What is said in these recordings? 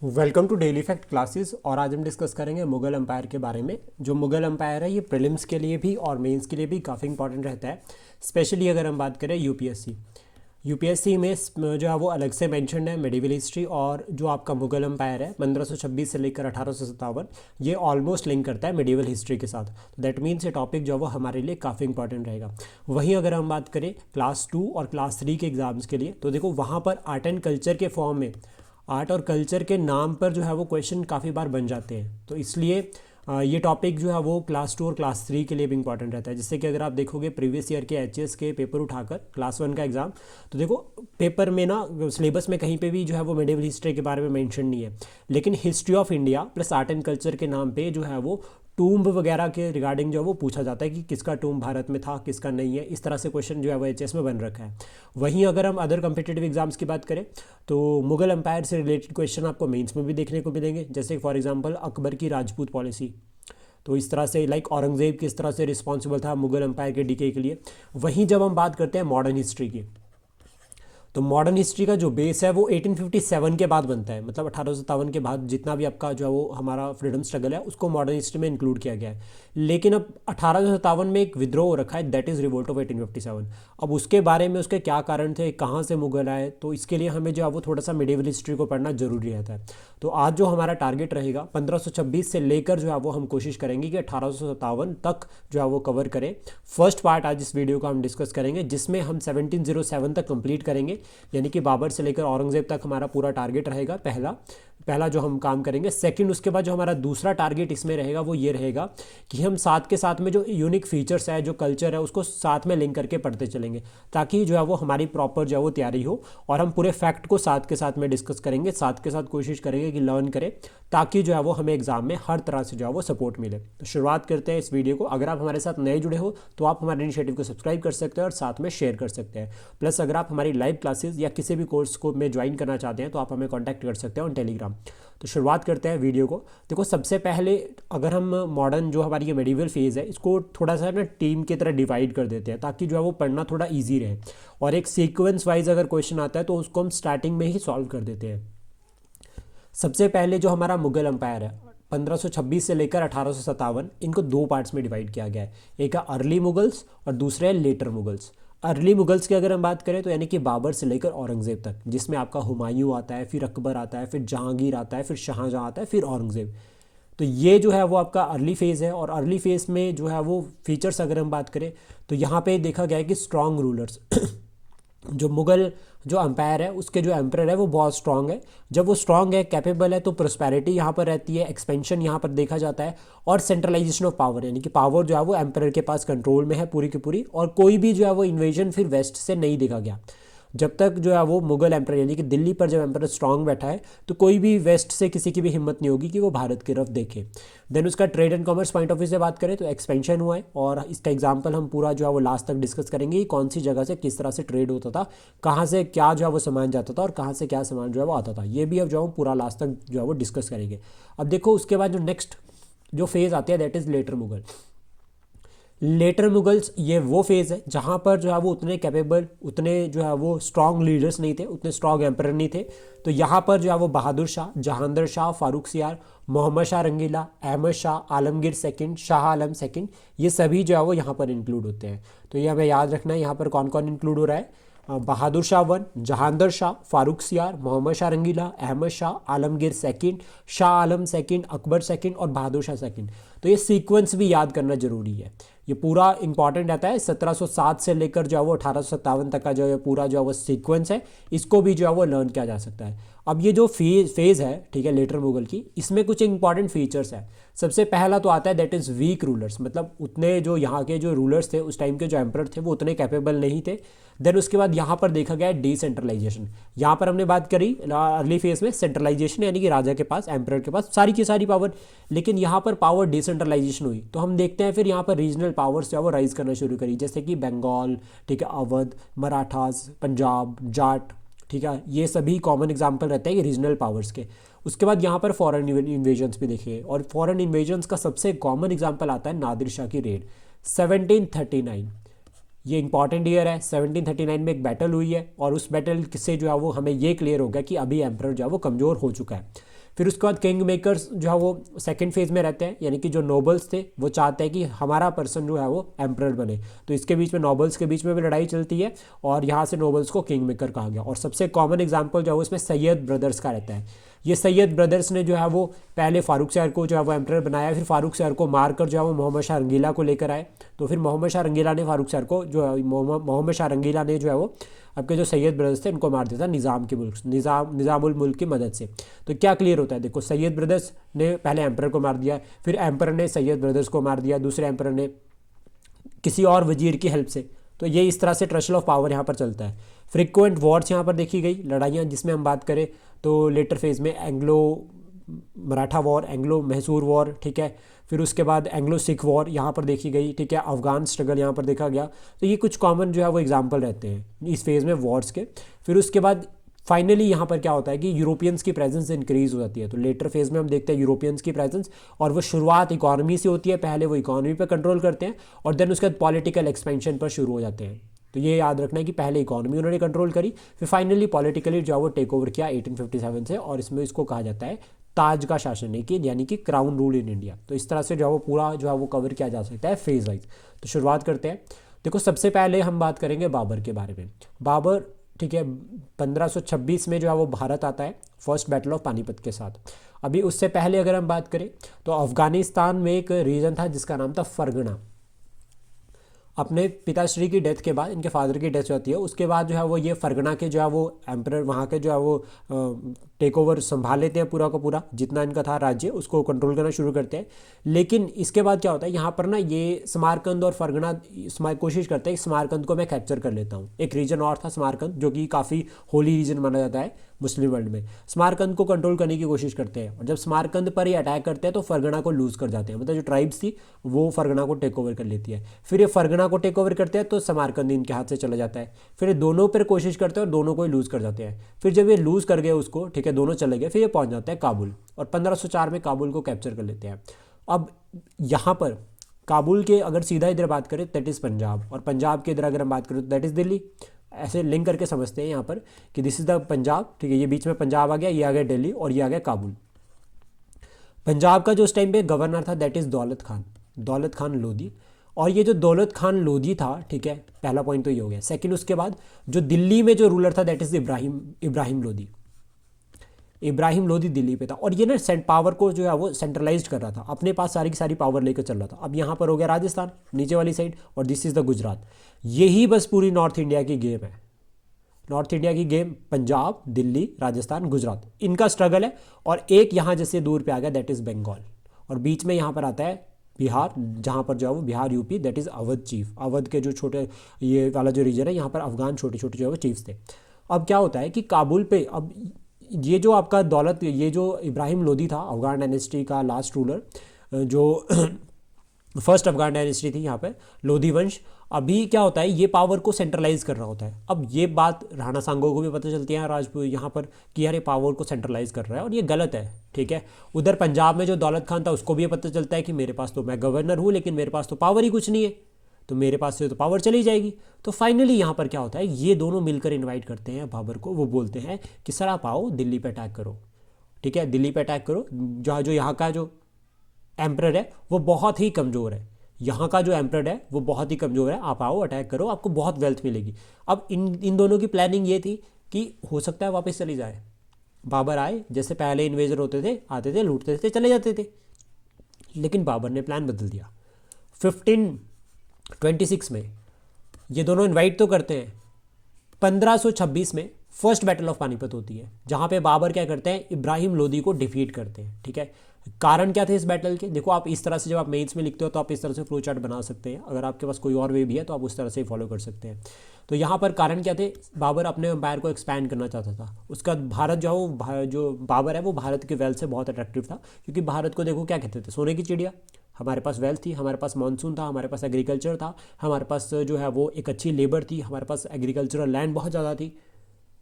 Welcome to daily fact classes. और आज हम डिस्कस करेंगे मुगल एम्पायर के बारे में। जो मुगल एम्पायर है ये प्रीलिम्स के लिए भी और मेंस के लिए भी काफ़ी इंपॉर्टेंट रहता है। स्पेशली अगर हम बात करें यूपीएससी में जो है वो अलग से मेंशन है मेडिवल हिस्ट्री, और जो आपका मुगल एम्पायर है 1526 से लेकर 1857, ये ऑलमोस्ट लिंक करता है मेडिवल हिस्ट्री के साथ। तो दैट मीन्स ये टॉपिक जो है वो हमारे लिए काफ़ी इंपॉर्टेंट रहेगा। वहीं अगर हम बात करें क्लास 2 और क्लास 3 के एग्ज़ाम्स के लिए, तो देखो वहाँ पर आर्ट एंड कल्चर के फॉर्म में, आर्ट और कल्चर के नाम पर जो है वो क्वेश्चन काफ़ी बार बन जाते हैं। तो इसलिए ये टॉपिक जो है वो क्लास 2 और क्लास 3 के लिए भी इंपॉर्टेंट रहता है। जिससे कि अगर आप देखोगे प्रीवियस ईयर के एचएस के पेपर उठाकर क्लास 1 का एग्ज़ाम, तो देखो पेपर में ना सिलेबस में कहीं पे भी जो है वो मेडिवल हिस्ट्री के बारे में मेंशन नहीं है, लेकिन history of India plus art and culture के नाम पे जो है वो टूम्ब वगैरह के रिगार्डिंग जो है वो पूछा जाता है कि किसका टूम्ब भारत में था, किसका नहीं है। इस तरह से क्वेश्चन जो है वो एचएस में बन रखा है। वहीं अगर हम अदर कम्पिटिटिव एग्जाम्स की बात करें, तो मुगल एम्पायर से रिलेटेड क्वेश्चन आपको मेंस में भी देखने को मिलेंगे। जैसे फॉर एग्जांपल अकबर की राजपूत पॉलिसी, तो इस तरह से लाइक औरंगजेब किस तरह से रिस्पॉन्सिबल था मुगल एम्पायर के डीके के लिए। वहीं जब हम बात करते हैं मॉडर्न हिस्ट्री की, तो मॉडर्न हिस्ट्री का जो बेस है वो 1857 के बाद बनता है। मतलब 1857 के बाद जितना भी आपका जो है वो हमारा फ्रीडम स्ट्रगल है उसको मॉडर्न हिस्ट्री में इंक्लूड किया गया है। लेकिन अब 1857 में एक विद्रोह हो रखा है, दैट इज़ रिवोल्ट ऑफ 1857। अब उसके बारे में उसके क्या कारण थे, कहाँ से मुगल आए, तो इसके लिए हमें जो है वो थोड़ा सा मिडिवल हिस्ट्री को पढ़ना जरूरी रहता है। तो आज जो हमारा टारगेट रहेगा 1526 से लेकर जो है वो हम कोशिश करेंगे कि 1857 तक जो है वो कवर करें। फर्स्ट पार्ट आज इस वीडियो का हम डिस्कस करेंगे, जिसमें हम 1707 तक कंप्लीट करेंगे, यानी कि बाबर से लेकर औरंगजेब तक हमारा पूरा टारगेट रहेगा। पहला जो हम काम करेंगे। सेकंड, उसके बाद जो हमारा दूसरा टारगेट इसमें रहेगा वो ये रहेगा कि हम साथ के साथ में जो यूनिक फीचर्स है, जो कल्चर है, उसको साथ में लिंक करके पढ़ते चलेंगे, ताकि जो है वो हमारी प्रॉपर जो है वो तैयारी हो। और हम पूरे फैक्ट को साथ के साथ में डिस्कस करेंगे, साथ के साथ कोशिश करेंगे कि लर्न करें, ताकि जो है वो हमें एग्जाम में हर तरह से जो है वो सपोर्ट मिले। तो शुरुआत करते हैं इस वीडियो को। अगर आप हमारे साथ नए जुड़े हो तो आप हमारे इनिशिएटिव को सब्सक्राइब कर सकते हैं और साथ में शेयर कर सकते हैं। प्लस अगर आप हमारी लाइव क्लासेस या किसी भी कोर्स को में ज्वाइन करना चाहते हैं तो आप हमें कॉन्टैक्ट कर सकते हैं ऑन टेलीग्राम। तो शुरुआत करते हैं वीडियो को। देखो सबसे पहले अगर हम मॉडर्न जो हमारी ये मेडिवल फेज़ है इसको थोड़ा सा ना टीम की तरह डिवाइड कर देते हैं, ताकि जो है वो पढ़ना थोड़ा ईजी रहे। और एक सीक्वेंस वाइज अगर क्वेश्चन आता है तो उसको हम स्टार्टिंग में ही सॉल्व कर देते हैं। सबसे पहले जो हमारा मुगल एम्पायर है 1526 से लेकर 1857, इनको दो पार्ट्स में डिवाइड किया गया है। एक है अर्ली मुगल्स और दूसरे है लेटर मुगल्स। अर्ली मुगल्स की अगर हम बात करें तो यानी कि बाबर से लेकर औरंगजेब तक, जिसमें आपका हुमायूं आता है, फिर अकबर आता है, फिर जहांगीर आता है, फिर शाहजहां आता है, फिर औरंगजेब। तो ये जो है वो आपका अर्ली फेज़ है। और अर्ली फेज़ में जो है वो फीचर्स अगर हम बात करें तो यहाँ पे देखा गया है कि स्ट्रॉन्ग रूलर्स जो मुगल जो अम्पायर है उसके जो एम्परर है वो बहुत स्ट्रांग है। जब वो स्ट्रांग है, कैपेबल है, तो प्रोस्पेरिटी यहाँ पर रहती है, एक्सपेंशन यहाँ पर देखा जाता है, और सेंट्रलाइजेशन ऑफ पावर, यानी कि पावर जो है वो एम्परर के पास कंट्रोल में है पूरी की पूरी। और कोई भी जो है वो इन्वेजन फिर वेस्ट से नहीं देखा गया। जब तक जो है वो मुगल एम्पर यानी कि दिल्ली पर जब एम्पर स्ट्रांग बैठा है तो कोई भी वेस्ट से किसी की भी हिम्मत नहीं होगी कि वो भारत की तरफ देखे। देन उसका trade and commerce point of view से बात करें तो एक्सपेंशन हुआ है, और इसका एग्जांपल हम पूरा जो है वो लास्ट तक डिस्कस करेंगे कि कौन सी जगह से किस तरह से ट्रेड होता था, कहाँ से क्या जो है वो सामान जाता था और कहाँ से क्या सामान जो है वो आता था। ये भी अब जो है पूरा लास्ट तक जो है वो डिस्कस करेंगे। अब देखो उसके बाद जो नेक्स्ट जो फेज़ आती है that is later Mughal. Later Mughals ये वो फेज़ है जहाँ पर जो है वो उतने कैपेबल, उतने जो है वो स्ट्रॉन्ग लीडर्स नहीं थे, उतने स्ट्रॉन्ग एम्परर नहीं थे। तो यहाँ पर जो है वो बहादुर शाह, जहांगीर शाह, फारूक सियार, मोहम्मद शाह रंगीला, अहमद शाह, आलमगीर सेकंड, शाह आलम सेकंड, ये सभी जो है वो यहाँ पर इंक्लूड होते हैं। तो ये हमें याद रखना है यहाँ पर कौन कौन इंक्लूड हो रहा है। बहादुर शाह वन, जहांगीर शाह, फारूक सियार, मोहम्मद शाह रंगीला, Ahmad Shah, Alamgir second, Shah Alam second, Akbar second और बहादुर शाह सेकंड। तो ये सीक्वेंस भी याद करना जरूरी है। ये पूरा इंपॉर्टेंट रहता है। 1707 से लेकर जो है वो 1857 तक का जो है पूरा जो है वो सीक्वेंस है, इसको भी जो है वो लर्न किया जा सकता है। अब ये जो फेज़ है, ठीक है, लेटर मुगल की, इसमें कुछ इंपॉर्टेंट फीचर्स है। सबसे पहला तो आता है दैट इज़ वीक रूलर्स, मतलब उतने जो यहाँ के जो रूलर्स थे उस टाइम के जो एम्परर थे वो उतने कैपेबल नहीं थे। देन उसके बाद यहाँ पर देखा गया है डिसेंट्रलाइजेशन। यहाँ पर हमने बात करी अर्ली फेज में सेंट्रलाइजेशन, यानी कि राजा के पास, एम्परर के पास सारी की सारी पावर, लेकिन यहाँ पर पावर डिसेंट्रलाइजेशन हुई। तो हम देखते हैं फिर यहाँ पर रीजनल पावर्स जो है वो राइज करना शुरू करी, जैसे कि बंगाल, ठीक है, अवध, मराठास, पंजाब, जाट, ठीक है, ये सभी कॉमन एग्जाम्पल रहते हैं कि रीजनल पावर्स के। उसके बाद यहाँ पर फॉरेन इन्वेजन्स भी देखे, और फॉरेन इन्वेजन्स का सबसे कॉमन एग्जाम्पल आता है नादिर शाह की रेड 1739। ये इंपॉर्टेंट ईयर है। 1739 में एक बैटल हुई है, और उस बैटल से जो है वो हमें ये क्लियर हो गया कि अभी एम्परर जो है वो कमज़ोर हो चुका है। फिर उसके बाद किंग मेकर्स जो है वो सेकंड फेज में रहते हैं, यानी कि जो नोबल्स थे वो चाहते हैं कि हमारा पर्सन जो है वो एम्परर बने, तो इसके बीच में नोबल्स के बीच में भी लड़ाई चलती है और यहाँ से नोबल्स को किंग मेकर कहा गया। और सबसे कॉमन एग्जाम्पल जो है वो इसमें सैयद ब्रदर्स का रहता है। ये सैयद ब्रदर्स ने जो है वो पहले फारूक शहर को जो है वो एम्परर बनाया, फिर फारूक शहर को मारकर जो है वो मोहम्मद शाह रंगीला को लेकर आए। तो फिर मोहम्मद शाह रंगीला ने फारूक शहर को जो है मोहम्मद शाह रंगीला ने जो है वो आपके जो सैयद ब्रदर्स थे उनको मार दिया था निज़ामुल मुल्क की मदद से। तो क्या क्लियर होता है, देखो सैयद ब्रदर्स ने पहले एम्परर को मार दिया, फिर एम्परर ने सैयद ब्रदर्स को मार दिया, दूसरे एम्परर ने किसी और वजीर की हेल्प से। तो ये इस तरह से ट्रशल ऑफ पावर यहाँ पर चलता है। फ्रिक्वेंट वॉर्स यहाँ पर देखी गई, लड़ाइयाँ जिसमें हम बात करें तो लेटर फेज में Anglo Maratha war, Anglo Mysore war, ठीक है, फिर उसके बाद एंग्लो सिख वॉर यहाँ पर देखी गई, ठीक है, अफगान स्ट्रगल यहाँ पर देखा गया। तो ये कुछ कॉमन जो है वो एग्जाम्पल रहते हैं इस फेज़ में वॉर्स के। फिर उसके बाद फाइनली यहाँ पर क्या होता है कि यूरोपियंस की प्रेजेंस इंक्रीज हो जाती है। तो लेटर फेज में हम देखते हैं यूरोपियंस की प्रेजेंस, और वो शुरुआत इकॉनमी से होती है, पहले वो इकॉनमी पर कंट्रोल करते हैं और देन उसके बाद पॉलिटिकल एक्सपेंशन पर शुरू हो जाते हैं। तो ये याद रखना है कि पहले इकॉनमी उन्होंने कंट्रोल करी, फिर फाइनली पॉलिटिकली जो है वो टेक ओवर किया 1857 से, और इसमें इसको कहा जाता है ताज का शासन, यानी कि क्राउन रूल इन इंडिया। तो इस तरह से जो है वो पूरा जो है वो कवर किया जा सकता है फेज वाइज। तो शुरुआत करते हैं। देखो सबसे पहले हम बात करेंगे बाबर के बारे में। बाबर, ठीक है, 1526 में जो है वो भारत आता है फर्स्ट बैटल ऑफ पानीपत के साथ। अभी उससे पहले अगर हम बात करें तो अफगानिस्तान में एक रीजन था जिसका नाम था फरगना। अपने पिताश्री की डेथ के बाद, इनके फादर की डेथ होती है, उसके बाद जो है वो ये फरगना के जो है वो एम्परर वहाँ के जो है वो टेक ओवर संभाल लेते हैं, पूरा का पूरा जितना इनका था राज्य उसको कंट्रोल करना शुरू करते हैं। लेकिन इसके बाद क्या होता है, यहाँ पर ना ये समरकंद और फरगना कोशिश करते हैं कि समरकंद को मैं कैप्चर कर लेता हूँ। एक रीजन और था समरकंद जो कि काफ़ी होली रीजन माना जाता है मुस्लिम वर्ल्ड में। समरकंद को कंट्रोल करने की कोशिश करते हैं और जब समरकंद पर ही अटैक करते हैं तो फरगना को लूज़ कर जाते हैं, मतलब जो ट्राइब्स थी वो फरगना को टेक ओवर कर लेती है। फिर ये फरगना को टेक ओवर करते हैं तो समरकंद इनके हाथ से चला जाता है। फिर ये दोनों पर कोशिश करते हैं और दोनों को ही लूज़ कर जाते हैं। फिर जब ये लूज़ कर गए उसको, ठीक है, दोनों चले गए, फिर ये पहुंच जाते हैं काबुल और 1504 में काबुल को कैप्चर कर लेते हैं। अब यहाँ पर काबुल के अगर सीधा इधर बात करें दैट इज़ पंजाब, और पंजाब के इधर अगर हम बात करें तो दैट इज़ दिल्ली। ऐसे लिंक करके समझते हैं यहाँ पर कि दिस इज़ द पंजाब, ठीक है, ये बीच में पंजाब आ गया, ये आ गया दिल्ली और ये आ गया काबुल। पंजाब का जो उस टाइम पे गवर्नर था दैट इज़ दौलत खान लोधी। और ये जो दौलत खान लोधी था, ठीक है, पहला पॉइंट तो ये हो गया। सेकंड, उसके बाद जो दिल्ली में जो रूलर था दैट इज़ इब्राहिम लोधी दिल्ली पे था, और ये ना पावर को जो है वो सेंट्रलाइज्ड कर रहा था, अपने पास सारी की सारी पावर लेकर चल रहा था। अब यहाँ पर हो गया राजस्थान नीचे वाली साइड और दिस इज़ द गुजरात। यही बस पूरी नॉर्थ इंडिया की गेम है। नॉर्थ इंडिया की गेम पंजाब, दिल्ली, राजस्थान, गुजरात, इनका स्ट्रगल है। और एक यहाँ जैसे दूर पे आ गया दैट इज़ बंगाल, और बीच में यहाँ पर आता है बिहार, जहाँ पर जो है वो Bihar UP that is Awadh chief. Awadh के जो छोटे ये वाला जो रीजन है यहाँ पर अफगान छोटे छोटे जो है वो चीफ्स थे। अब क्या होता है कि काबुल पे, अब ये जो आपका ये जो इब्राहिम लोधी था अफगान डायनेस्टी का लास्ट रूलर, जो फर्स्ट अफगान डायनेस्टी थी यहाँ पे लोधी वंश, अभी क्या होता है ये पावर को सेंट्रलाइज कर रहा होता है। अब ये बात राणा सांगो को भी पता चलती है राजपूत यहाँ पर कि यार ये पावर को सेंट्रलाइज कर रहा है और ये गलत है, ठीक है। उधर पंजाब में जो दौलत खान था उसको भी ये पता चलता है कि मेरे पास तो मैं गवर्नर हूँ लेकिन मेरे पास तो पावर ही कुछ नहीं है, तो मेरे पास से तो पावर चली जाएगी। तो फाइनली यहाँ पर क्या होता है, ये दोनों मिलकर इन्वाइट करते हैं बाबर को। वो बोलते हैं कि सर आप आओ दिल्ली पे अटैक करो, ठीक है, दिल्ली पे अटैक करो। जहाँ जो यहाँ का जो एम्परर है वो बहुत ही कमज़ोर है, यहाँ का जो एम्परर है वो बहुत ही कमज़ोर है, आप आओ अटैक करो, आपको बहुत वेल्थ मिलेगी। अब इन दोनों की प्लानिंग ये थी कि हो सकता है वापस चली जाए। बाबर आए, जैसे पहले इन्वेजर होते थे, आते थे, लूटते थे, चले जाते थे, लेकिन बाबर ने प्लान बदल दिया। 1526 में ये दोनों इन्वाइट तो करते हैं। 1526 में फर्स्ट बैटल ऑफ पानीपत होती है, जहाँ पे बाबर क्या करते हैं, इब्राहिम लोधी को डिफीट करते हैं, ठीक है। कारण क्या थे इस बैटल के, देखो आप इस तरह से जब आप मेंस में लिखते हो तो आप इस तरह से फ्लो चार्ट बना सकते हैं, अगर आपके पास कोई और वे भी है तो आप उस तरह से फॉलो कर सकते हैं। तो यहाँ पर कारण क्या थे, बाबर अपने एम्पायर को एक्सपैंड करना चाहता था। उसका भारत जो बाबर है वो भारत के वेल्थ से बहुत अट्रैक्टिव था, क्योंकि भारत को देखो क्या कहते थे, सोने की चिड़िया। हमारे पास वेल्थ थी, हमारे पास मानसून था, हमारे पास एग्रीकल्चर था, हमारे पास जो है वो एक अच्छी लेबर थी, हमारे पास एग्रीकल्चरल लैंड बहुत ज़्यादा थी,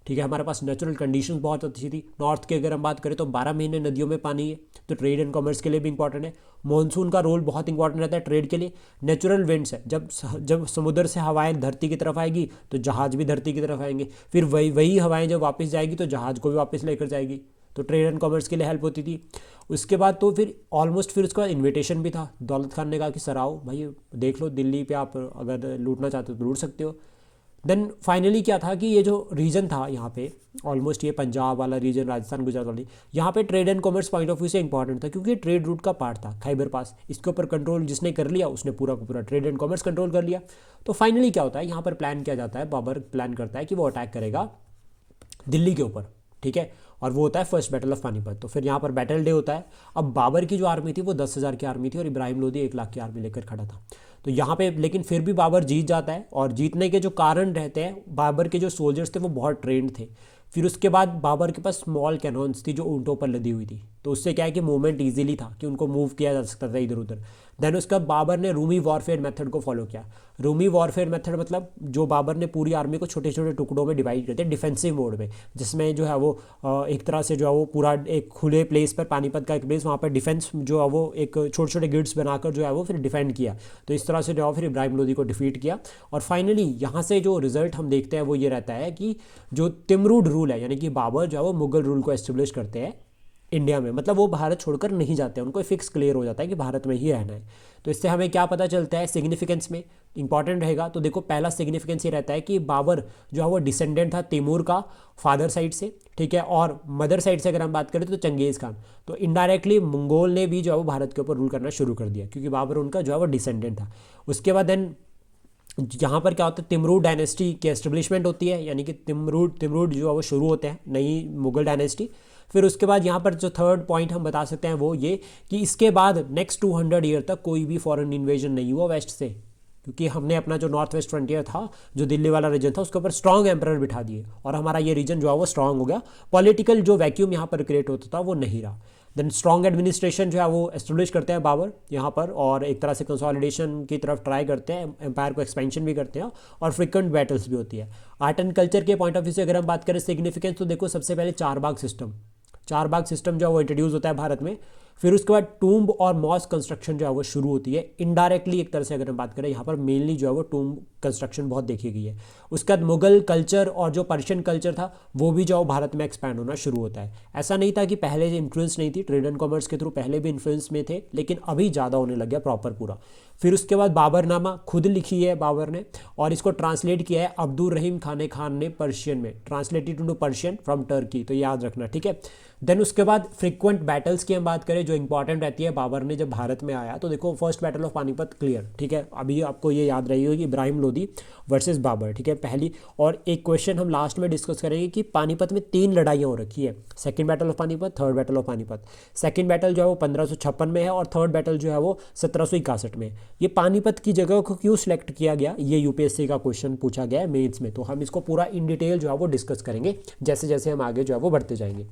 ठीक है, हमारे पास नेचुरल कंडीशंस बहुत अच्छी थी। नॉर्थ के अगर हम बात करें तो 12 महीने नदियों में पानी है, तो ट्रेड एंड कॉमर्स के लिए भी इंपॉर्टेंट है। मॉनसून का रोल बहुत इंपॉर्टेंट रहता है ट्रेड के लिए। नेचुरल विंड्स है, जब समुद्र से हवाएं धरती की तरफ आएगी तो जहाज़ भी धरती की तरफ आएंगे, फिर वही हवाएं जब वापस जाएगी तो जहाज़ को भी वापस लेकर जाएगी। तो ट्रेड एंड कॉमर्स के लिए हेल्प होती थी। उसके बाद तो फिर ऑलमोस्ट फिर उसका इन्विटेशन भी था, दौलत खान ने कहा कि सर आओ भाई देख लो, दिल्ली पे आप अगर लूटना चाहते हो तो लूट सकते हो। देन फाइनली क्या था कि ये जो रीजन था यहाँ पे ऑलमोस्ट ये पंजाब वाला रीजन, राजस्थान गुजरात वाली, यहाँ पे trade and commerce point of view से इंपॉर्टेंट था, क्योंकि ट्रेड रूट का पार्ट था खैबर पास। इसके ऊपर कंट्रोल जिसने कर लिया उसने पूरा का पूरा ट्रेड एंड कॉमर्स कंट्रोल कर लिया। तो फाइनली क्या होता है, यहाँ पर प्लान किया जाता है, बाबर प्लान करता है कि वो अटैक करेगा दिल्ली के ऊपर, ठीक है, और वो होता है फर्स्ट बैटल ऑफ पानीपत। तो फिर यहाँ पर बैटल डे होता है। अब बाबर की जो आर्मी थी वो 10,000 की आर्मी थी और इब्राहिम लोदी 1 लाख की आर्मी लेकर खड़ा था। तो यहाँ पे लेकिन फिर भी बाबर जीत जाता है, और जीतने के जो कारण रहते हैं, बाबर के जो सोल्जर्स थे वो बहुत ट्रेंड थे। फिर उसके बाद बाबर के पास स्मॉल कैनॉन्स थी जो ऊँटों पर लदी हुई थी, तो उससे क्या है कि मूवमेंट ईजिली था कि उनको मूव किया जा सकता था इधर उधर। देन उसका बाबर ने रूमी वॉरफेयर मेथड को फॉलो किया। रूमी वॉरफेयर मेथड मतलब जो बाबर ने पूरी आर्मी को छोटे छोटे टुकड़ों में डिवाइड करते हैं डिफेंसिव मोड में, जिसमें जो है वो एक तरह से जो है वो पूरा एक खुले प्लेस पर, पानीपत का एक प्लेस, वहाँ पर डिफेंस जो है वो एक छोटे छोटे गिड्स बनाकर जो है वो फिर डिफेंड किया। तो इस तरह से जो है फिर इब्राहिम लोदी को डिफीट किया। और फाइनली यहाँ से जो रिजल्ट हम देखते हैं वो ये रहता है कि जो तिमरूड रूल है, यानी कि बाबर जो है वो मुगल रूल को एस्टेब्लिश करते हैं इंडिया में, मतलब वो भारत छोड़कर नहीं जाते हैं, उनको फिक्स क्लियर हो जाता है कि भारत में ही रहना है। तो इससे हमें क्या पता चलता है सिग्निफिकेंस में इंपॉर्टेंट रहेगा। तो देखो पहला सिग्निफिकेंस ये रहता है कि बाबर जो है वो डिसेंडेंट था तैमूर का फादर साइड से, ठीक है, और मदर साइड से अगर हम बात करें तो चंगेज़ खान। तो इनडायरेक्टली मंगोल ने भी जो है वो भारत के ऊपर रूल करना शुरू कर दिया, क्योंकि बाबर उनका जो है वो डिसेंडेंट था। उसके बाद देन यहाँ पर क्या होता है, तिमरूड डायनेस्टी की एस्टेब्लिशमेंट होती है, यानी कि तिमरूड जो है वो शुरू होते हैं नई मुगल डायनेस्टी। फिर उसके बाद यहाँ पर जो थर्ड पॉइंट हम बता सकते हैं वो ये कि इसके बाद नेक्स्ट 200 ईयर तक कोई भी फॉरेन इन्वेजन नहीं हुआ वेस्ट से, क्योंकि हमने अपना जो नॉर्थ वेस्ट फ्रंटियर था, जो दिल्ली वाला रीजन था, उसके ऊपर स्ट्रॉन्ग एम्परर बिठा दिए और हमारा ये रीजन जो है वो स्ट्रॉन्ग हो गया। पॉलिटिकल जो वैक्यूम यहाँ पर क्रिएट होता था वो नहीं रहा। देन स्ट्रॉन्ग एडमिनिस्ट्रेशन जो है वो एस्टेब्लिश करते हैं बाबर यहाँ पर, और एक तरह से कंसोलिडेशन की तरफ ट्राई करते हैं, एम्पायर को एक्सपेंशन भी करते हैं, और फ्रिक्वेंट बैटल्स भी होती है। आर्ट एंड कल्चर के पॉइंट ऑफ व्यू से अगर हम बात करें सिग्निफिकेंस, तो देखो सबसे पहले चार बाग सिस्टम जो है वो इंट्रोड्यूस होता है भारत में। फिर उसके बाद टूम्ब और मॉस्क कंस्ट्रक्शन जो है वो शुरू होती है इनडायरेक्टली, एक तरह से अगर हम बात करें यहाँ पर मेनली जो है वो टूम्ब कंस्ट्रक्शन बहुत देखी गई है। उसके बाद मुगल कल्चर और जो पर्शियन कल्चर था वो भी जो भारत में एक्सपैंड होना शुरू होता है। ऐसा नहीं था कि पहले इन्फ्लुएंस नहीं थी, ट्रेड एंड कॉमर्स के थ्रू पहले भी इन्फ्लुएंस में थे, लेकिन अभी ज़्यादा होने लग गया प्रॉपर पूरा। फिर उसके बाद बाबरनामा खुद लिखी है बाबर ने, और इसको ट्रांसलेट किया है अब्दुल रहीम खान ने पर्शियन में, translated to Persian from Turkey, तो याद रखना, ठीक है। देन उसके बाद फ्रिक्वेंट बैटल्स की हम बात करें जो इंपॉर्टेंट रहती है, बाबर ने जब भारत में आया तो देखो first battle of Panipat clear, ठीक है, अभी आपको ये याद रहेगी कि इब्राहिम लोदी वर्सेस बाबर, ठीक है, पहली। और एक क्वेश्चन हम लास्ट में डिस्कस करेंगे कि पानीपत में 3 लड़ाइयाँ हो रखी है, second battle of Panipat, third battle of Panipat. Second battle जो है वो 1556 में है और थर्ड बैटल जो है वो 1761 में। ये पानीपत की जगह को क्यों सिलेक्ट किया गया, ये यूपीएससी का क्वेश्चन पूछा गया है मेंस में, तो हम इसको पूरा इन डिटेल जो है वो डिस्कस करेंगे जैसे जैसे हम आगे जो है वो बढ़ते जाएंगे।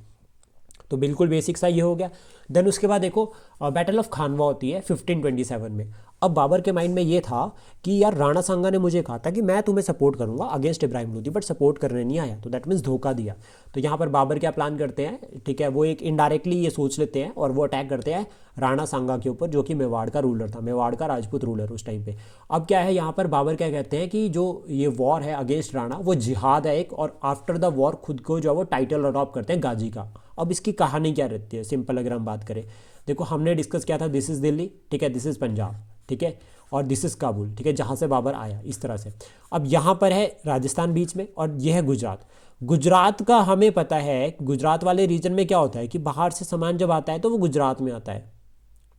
तो बिल्कुल बेसिक सा ये हो गया। देन उसके बाद देखो बैटल ऑफ खानवा होती है 1527 में। अब बाबर के माइंड में ये था कि यार राणा सांगा ने मुझे कहा था कि मैं तुम्हें सपोर्ट करूंगा against Ibrahim Lodi, but support करने नहीं आया, तो दैट मीन्स धोखा दिया। तो यहाँ पर बाबर क्या प्लान करते हैं, ठीक है, वो एक इनडायरेक्टली ये सोच लेते हैं और वो अटैक करते हैं राणा सांगा के ऊपर, जो कि मेवाड़ का रूलर था, मेवाड़ का राजपूत रूलर उस टाइम पे। अब क्या है यहाँ पर बाबर क्या कहते हैं कि जो ये वॉर है अगेंस्ट राणा वो जिहाद है एक, और आफ्टर द वॉर खुद को जो है वो टाइटल अडॉप्ट करते हैं गाजी का। अब इसकी कहानी क्या रहती है, सिंपल अगर हम बात करें, देखो हमने डिस्कस किया था दिस इज़ दिल्ली, ठीक है, दिस इज़ पंजाब, ठीक है, और दिस इज़ काबुल, ठीक है, जहाँ से बाबर आया इस तरह से। अब यहाँ पर है राजस्थान बीच में और यह है गुजरात। गुजरात का हमें पता है, गुजरात वाले रीजन में क्या होता है कि बाहर से सामान जब आता है तो वो गुजरात में आता है,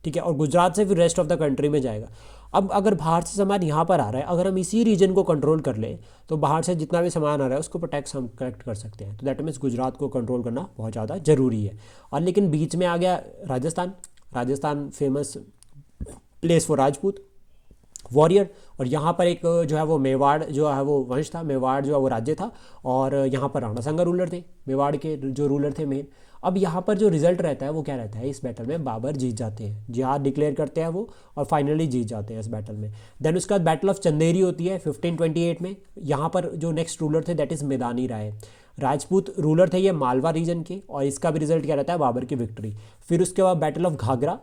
ठीक है, और गुजरात से फिर रेस्ट ऑफ द कंट्री में जाएगा। अब अगर बाहर से सामान यहाँ पर आ रहा है, अगर हम इसी रीजन को कंट्रोल कर ले तो बाहर से जितना भी सामान आ रहा है उसको टैक्स हम कलेक्ट कर सकते हैं। तो दैट मीन्स गुजरात को कंट्रोल करना बहुत ज़्यादा ज़रूरी है। और लेकिन बीच में आ गया Rajasthan famous place for Rajput warrior, और यहाँ पर एक जो है वो मेवाड़ जो है वो वंश था, मेवाड़ जो है वो राज्य था, और यहाँ पर राणा सांगा रूलर थे, मेवाड़ के जो रूलर थे मेन। अब यहाँ पर जो रिजल्ट रहता है वो क्या रहता है, इस बैटल में बाबर जीत जाते हैं, जिहाद डिक्लेयर करते हैं वो और फाइनली जीत जाते हैं इस बैटल में। देन उसके बाद बैटल ऑफ चंदेरी होती है 1528 में। यहाँ पर जो नेक्स्ट रूलर थे दैट इज़ मैदानी राय, राजपूत रूलर थे ये मालवा रीजन के, और इसका भी रिजल्ट क्या रहता है, बाबर की विक्ट्री। फिर उसके बाद बैटल ऑफ घाघरा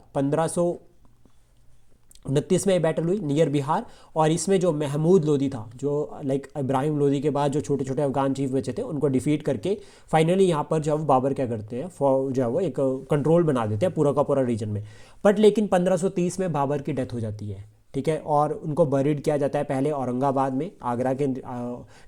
29 में ये बैटल हुई नियर बिहार, और इसमें जो महमूद लोदी था, जो लाइक इब्राहिम लोदी के बाद जो छोटे छोटे अफगान चीफ बचे थे, उनको डिफीट करके फाइनली यहाँ पर जो है वो बाबर क्या करते हैं, जो है वो एक कंट्रोल बना देते हैं पूरा का पूरा रीजन में। बट लेकिन 1530 में बाबर की डेथ हो जाती है, ठीक है, और उनको बरीड किया जाता है पहले औरंगाबाद में, आगरा के,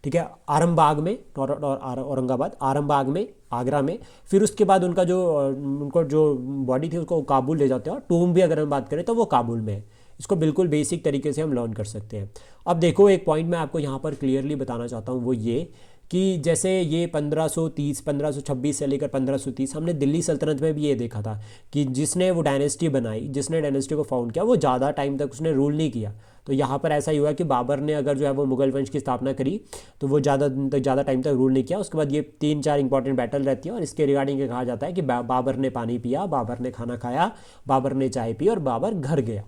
ठीक है, आरामबाग में, औरंगाबाद आरामबाग में, आगरा में। फिर उसके बाद उनको जो बॉडी थी उसको काबुल ले जाते हैं, और टूम भी अगर हम बात करें तो वो काबुल में है। इसको बिल्कुल बेसिक तरीके से हम लर्न कर सकते हैं। अब देखो एक पॉइंट मैं आपको यहाँ पर क्लियरली बताना चाहता हूँ, वो ये कि जैसे ये 1530 1526 से लेकर 1530 हमने दिल्ली सल्तनत में भी ये देखा था कि जिसने वो डायनेस्टी बनाई, जिसने डायनेस्टी को फाउंड किया, वो ज़्यादा टाइम तक उसने रूल नहीं किया। तो यहाँ पर ऐसा ही हुआ कि बाबर ने अगर जो है वो मुगल वंश की स्थापना करी तो वो ज़्यादा टाइम तक रूल नहीं किया। उसके बाद ये 3-4 इंपॉर्टेंट बैटल रहती है, और इसके रिगार्डिंग कहा जाता है कि बाबर ने पानी पिया, बाबर ने खाना खाया, बाबर ने चाय पी, और बाबर घर गया।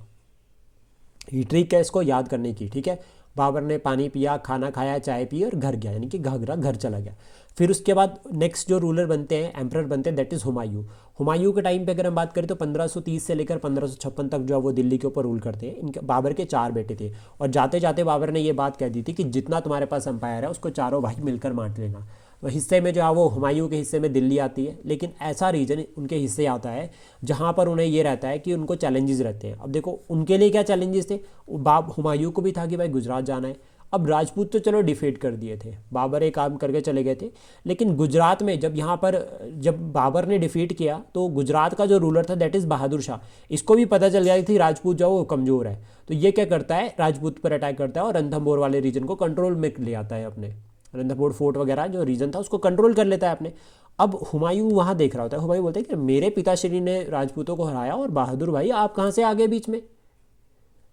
ये ट्रिक है इसको याद करने की, ठीक है। बाबर ने पानी पिया, खाना खाया, चाय पी और घर गया, यानी कि घाघरा घर चला गया। फिर उसके बाद नेक्स्ट जो रूलर बनते हैं, एम्परर बनते हैं, दैट इज़ हुमायूं। हुमायूं के टाइम पे अगर हम बात करें तो 1530 से लेकर 1556 तक जो है वो दिल्ली के ऊपर रूल करते हैं। इनके बाबर के 4 बेटे थे, और जाते जाते बाबर ने ये बात कह दी थी कि जितना तुम्हारे पास अंपायर है उसको चारों भाई मिलकर बांट लेना। हिस्से में जो है वो हुमायूं के हिस्से में दिल्ली आती है, लेकिन ऐसा रीजन उनके हिस्से आता है जहाँ पर उन्हें ये रहता है कि उनको चैलेंजेस रहते हैं। अब देखो उनके लिए क्या चैलेंजेस थे, हुमायूं को भी था कि भाई गुजरात जाना है। अब राजपूत तो चलो डिफीट कर दिए थे, बाबर एक काम करके चले गए थे, लेकिन गुजरात में जब बाबर ने डिफीट किया तो गुजरात का जो रूलर था दैट इज़ बहादुर शाह, इसको भी पता चल गया कि राजपूत जो वो कमज़ोर है। तो ये क्या करता है, राजपूत पर अटैक करता है और रणथंभौर वाले रीजन को कंट्रोल में ले आता है। अपने रणथंभौर फोर्ट वगैरह जो रीजन था उसको कंट्रोल कर लेता है अपने। अब हुमायूं वहाँ देख रहा होता है, हुमायूं बोलते हैं कि मेरे पिताश्री ने राजपूतों को हराया और बहादुर भाई आप कहाँ से आ गए बीच में।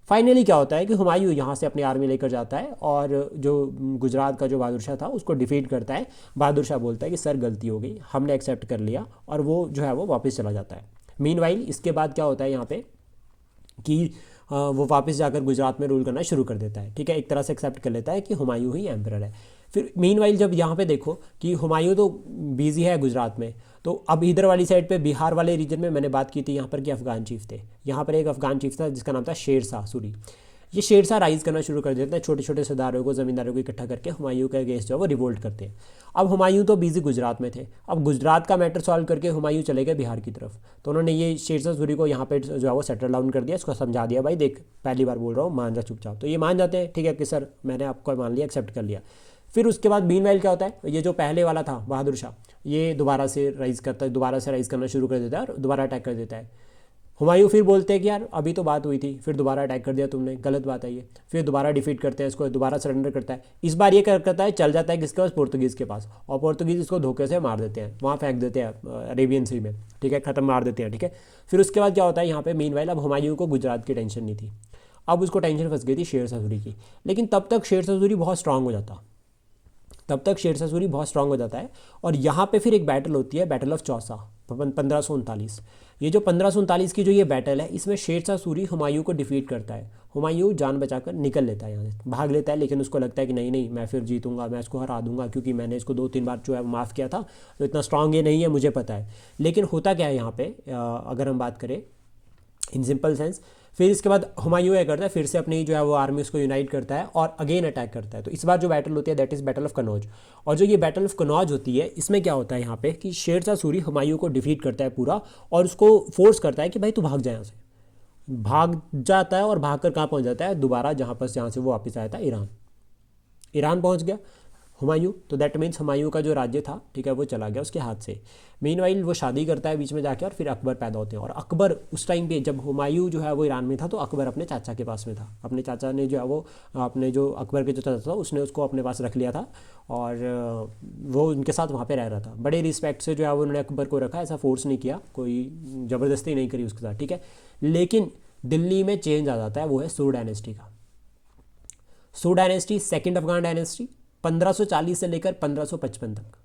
फाइनली क्या होता है कि हुमायूं यहाँ से अपनी आर्मी लेकर जाता है और जो गुजरात का जो बहादुर शाह था उसको डिफीट करता है। बहादुर शाह बोलता है कि सर गलती हो गई, हमने एक्सेप्ट कर लिया, और वो जो है वो वापस चला जाता है। मीनवाइल इसके बाद क्या होता है यहाँ पे कि वो वापस जाकर गुजरात में रूल करना शुरू कर देता है, ठीक है, एक तरह से एक्सेप्ट कर लेता है कि हुमायूं ही एम्परर है। फिर मीनवाइल जब यहाँ पे देखो कि हुमायूं तो बिजी है गुजरात में, तो अब इधर वाली साइड पे बिहार वाले रीजन में मैंने बात की थी यहाँ पर कि अफगान चीफ थे। यहाँ पर एक अफगान चीफ था जिसका नाम था शेर शाह सूरी। ये शेर शाह राइज करना शुरू कर देते हैं, छोटे छोटे सरदारों को, ज़मींदारों को इकट्ठा करके हुमायूं के अगेंस्ट जो है वो रिवोल्ट करते हैं। अब हुमायूं तो बिजी गुजरात में थे, अब गुजरात का मैटर सॉल्व करके हुमायूं चले गए बिहार की तरफ। तो उन्होंने ये शेर शाह सूरी को यहाँ पे जो है वो सेटल डाउन कर दिया, इसको समझा दिया भाई देख पहली बार बोल रहा हूँ, मान जा चुपचाप। तो ये मान जाते हैं, ठीक है कि सर मैंने आपको मान लिया, एक्सेप्ट कर लिया। फिर उसके बाद मीनवाइल क्या होता है, ये जो पहले वाला था बहादुर शाह, ये दोबारा से राइज करना शुरू कर देता है और दोबारा अटैक कर देता है। हुमायूं फिर बोलते हैं कि यार अभी तो बात हुई थी, फिर दोबारा अटैक कर दिया तुमने, गलत बात है ये। फिर दोबारा डिफीट करते हैं इसको, दोबारा सरेंडर करता है। इस बार ये क्या करता है, चल जाता है किसके पास, पुर्तगीज़ के पास, और पुर्तगीज़ इसको धोखे से मार देते हैं, वहाँ फेंक देते हैं अरेबियन सी में, ठीक है, ख़त्म मार देते हैं, ठीक है। फिर उसके बाद क्या होता है यहाँ पे मीनवाइल, अब हुमायूं को गुजरात की टेंशन नहीं थी, अब उसको टेंशन फंस गई थी शेर शाह सूरी की। लेकिन तब तक शेर शाह सूरी बहुत स्ट्रांग हो जाता है, और यहाँ पे फिर एक बैटल होती है, बैटल ऑफ चौसा 1539। ये जो 1539 की जो ये बैटल है, इसमें शेर शाह सूरी हुमायूं को डिफीट करता है। हुमायूं जान बचाकर निकल लेता है, यहाँ से भाग लेता है, लेकिन उसको लगता है कि नहीं मैं फिर जीतूंगा, मैं इसको हरा दूंगा, क्योंकि मैंने इसको 2-3 बार जो है माफ़ किया था, तो इतना स्ट्रांग ये नहीं है, मुझे पता है। लेकिन होता क्या है यहाँ पे, अगर हम बात करें इन सिंपल सेंस, फिर इसके बाद हुमायूं क्या करता है, फिर से अपनी जो है वो आर्मी उसको यूनाइट करता है और अगेन अटैक करता है। तो इस बार जो बैटल होती है that is battle of Kannauj. और जो ये बैटल ऑफ कनौज होती है, इसमें क्या होता है यहाँ पे कि शेर शाह सूरी हुमायूं को डिफीट करता है पूरा, और उसको फोर्स करता है कि भाई तू भाग जाए यहाँ से। भाग जाता है और भाग कर कहाँ पहुँच जाता है, दोबारा जहाँ से वो वापस आया था, ईरान पहुँच गया हुमायूं। तो दैट मीन्स हुमायूं का जो राज्य था, ठीक है, वो चला गया उसके हाथ से। मीनवाइल वो शादी करता है बीच में जाके, और फिर अकबर पैदा होते हैं। और अकबर उस टाइम पे जब हुमायूं जो है वो ईरान में था, तो अकबर अपने चाचा के पास में था। अपने चाचा ने जो है वो अपने जो अकबर के जो चाचा था उसने उसको अपने पास रख लिया था, और वो उनके साथ वहाँ पे रह रहा था। बड़े रिस्पेक्ट से जो है वो उन्होंने अकबर को रखा, ऐसा फोर्स नहीं किया, कोई ज़बरदस्ती नहीं करी उसके साथ, ठीक है। लेकिन दिल्ली में चेंज आ जाता है, वो है सुर डायनेस्टी का। सुर डायनेस्टी सेकेंड अफगान डायनेस्टी 1540 से लेकर 1555 तक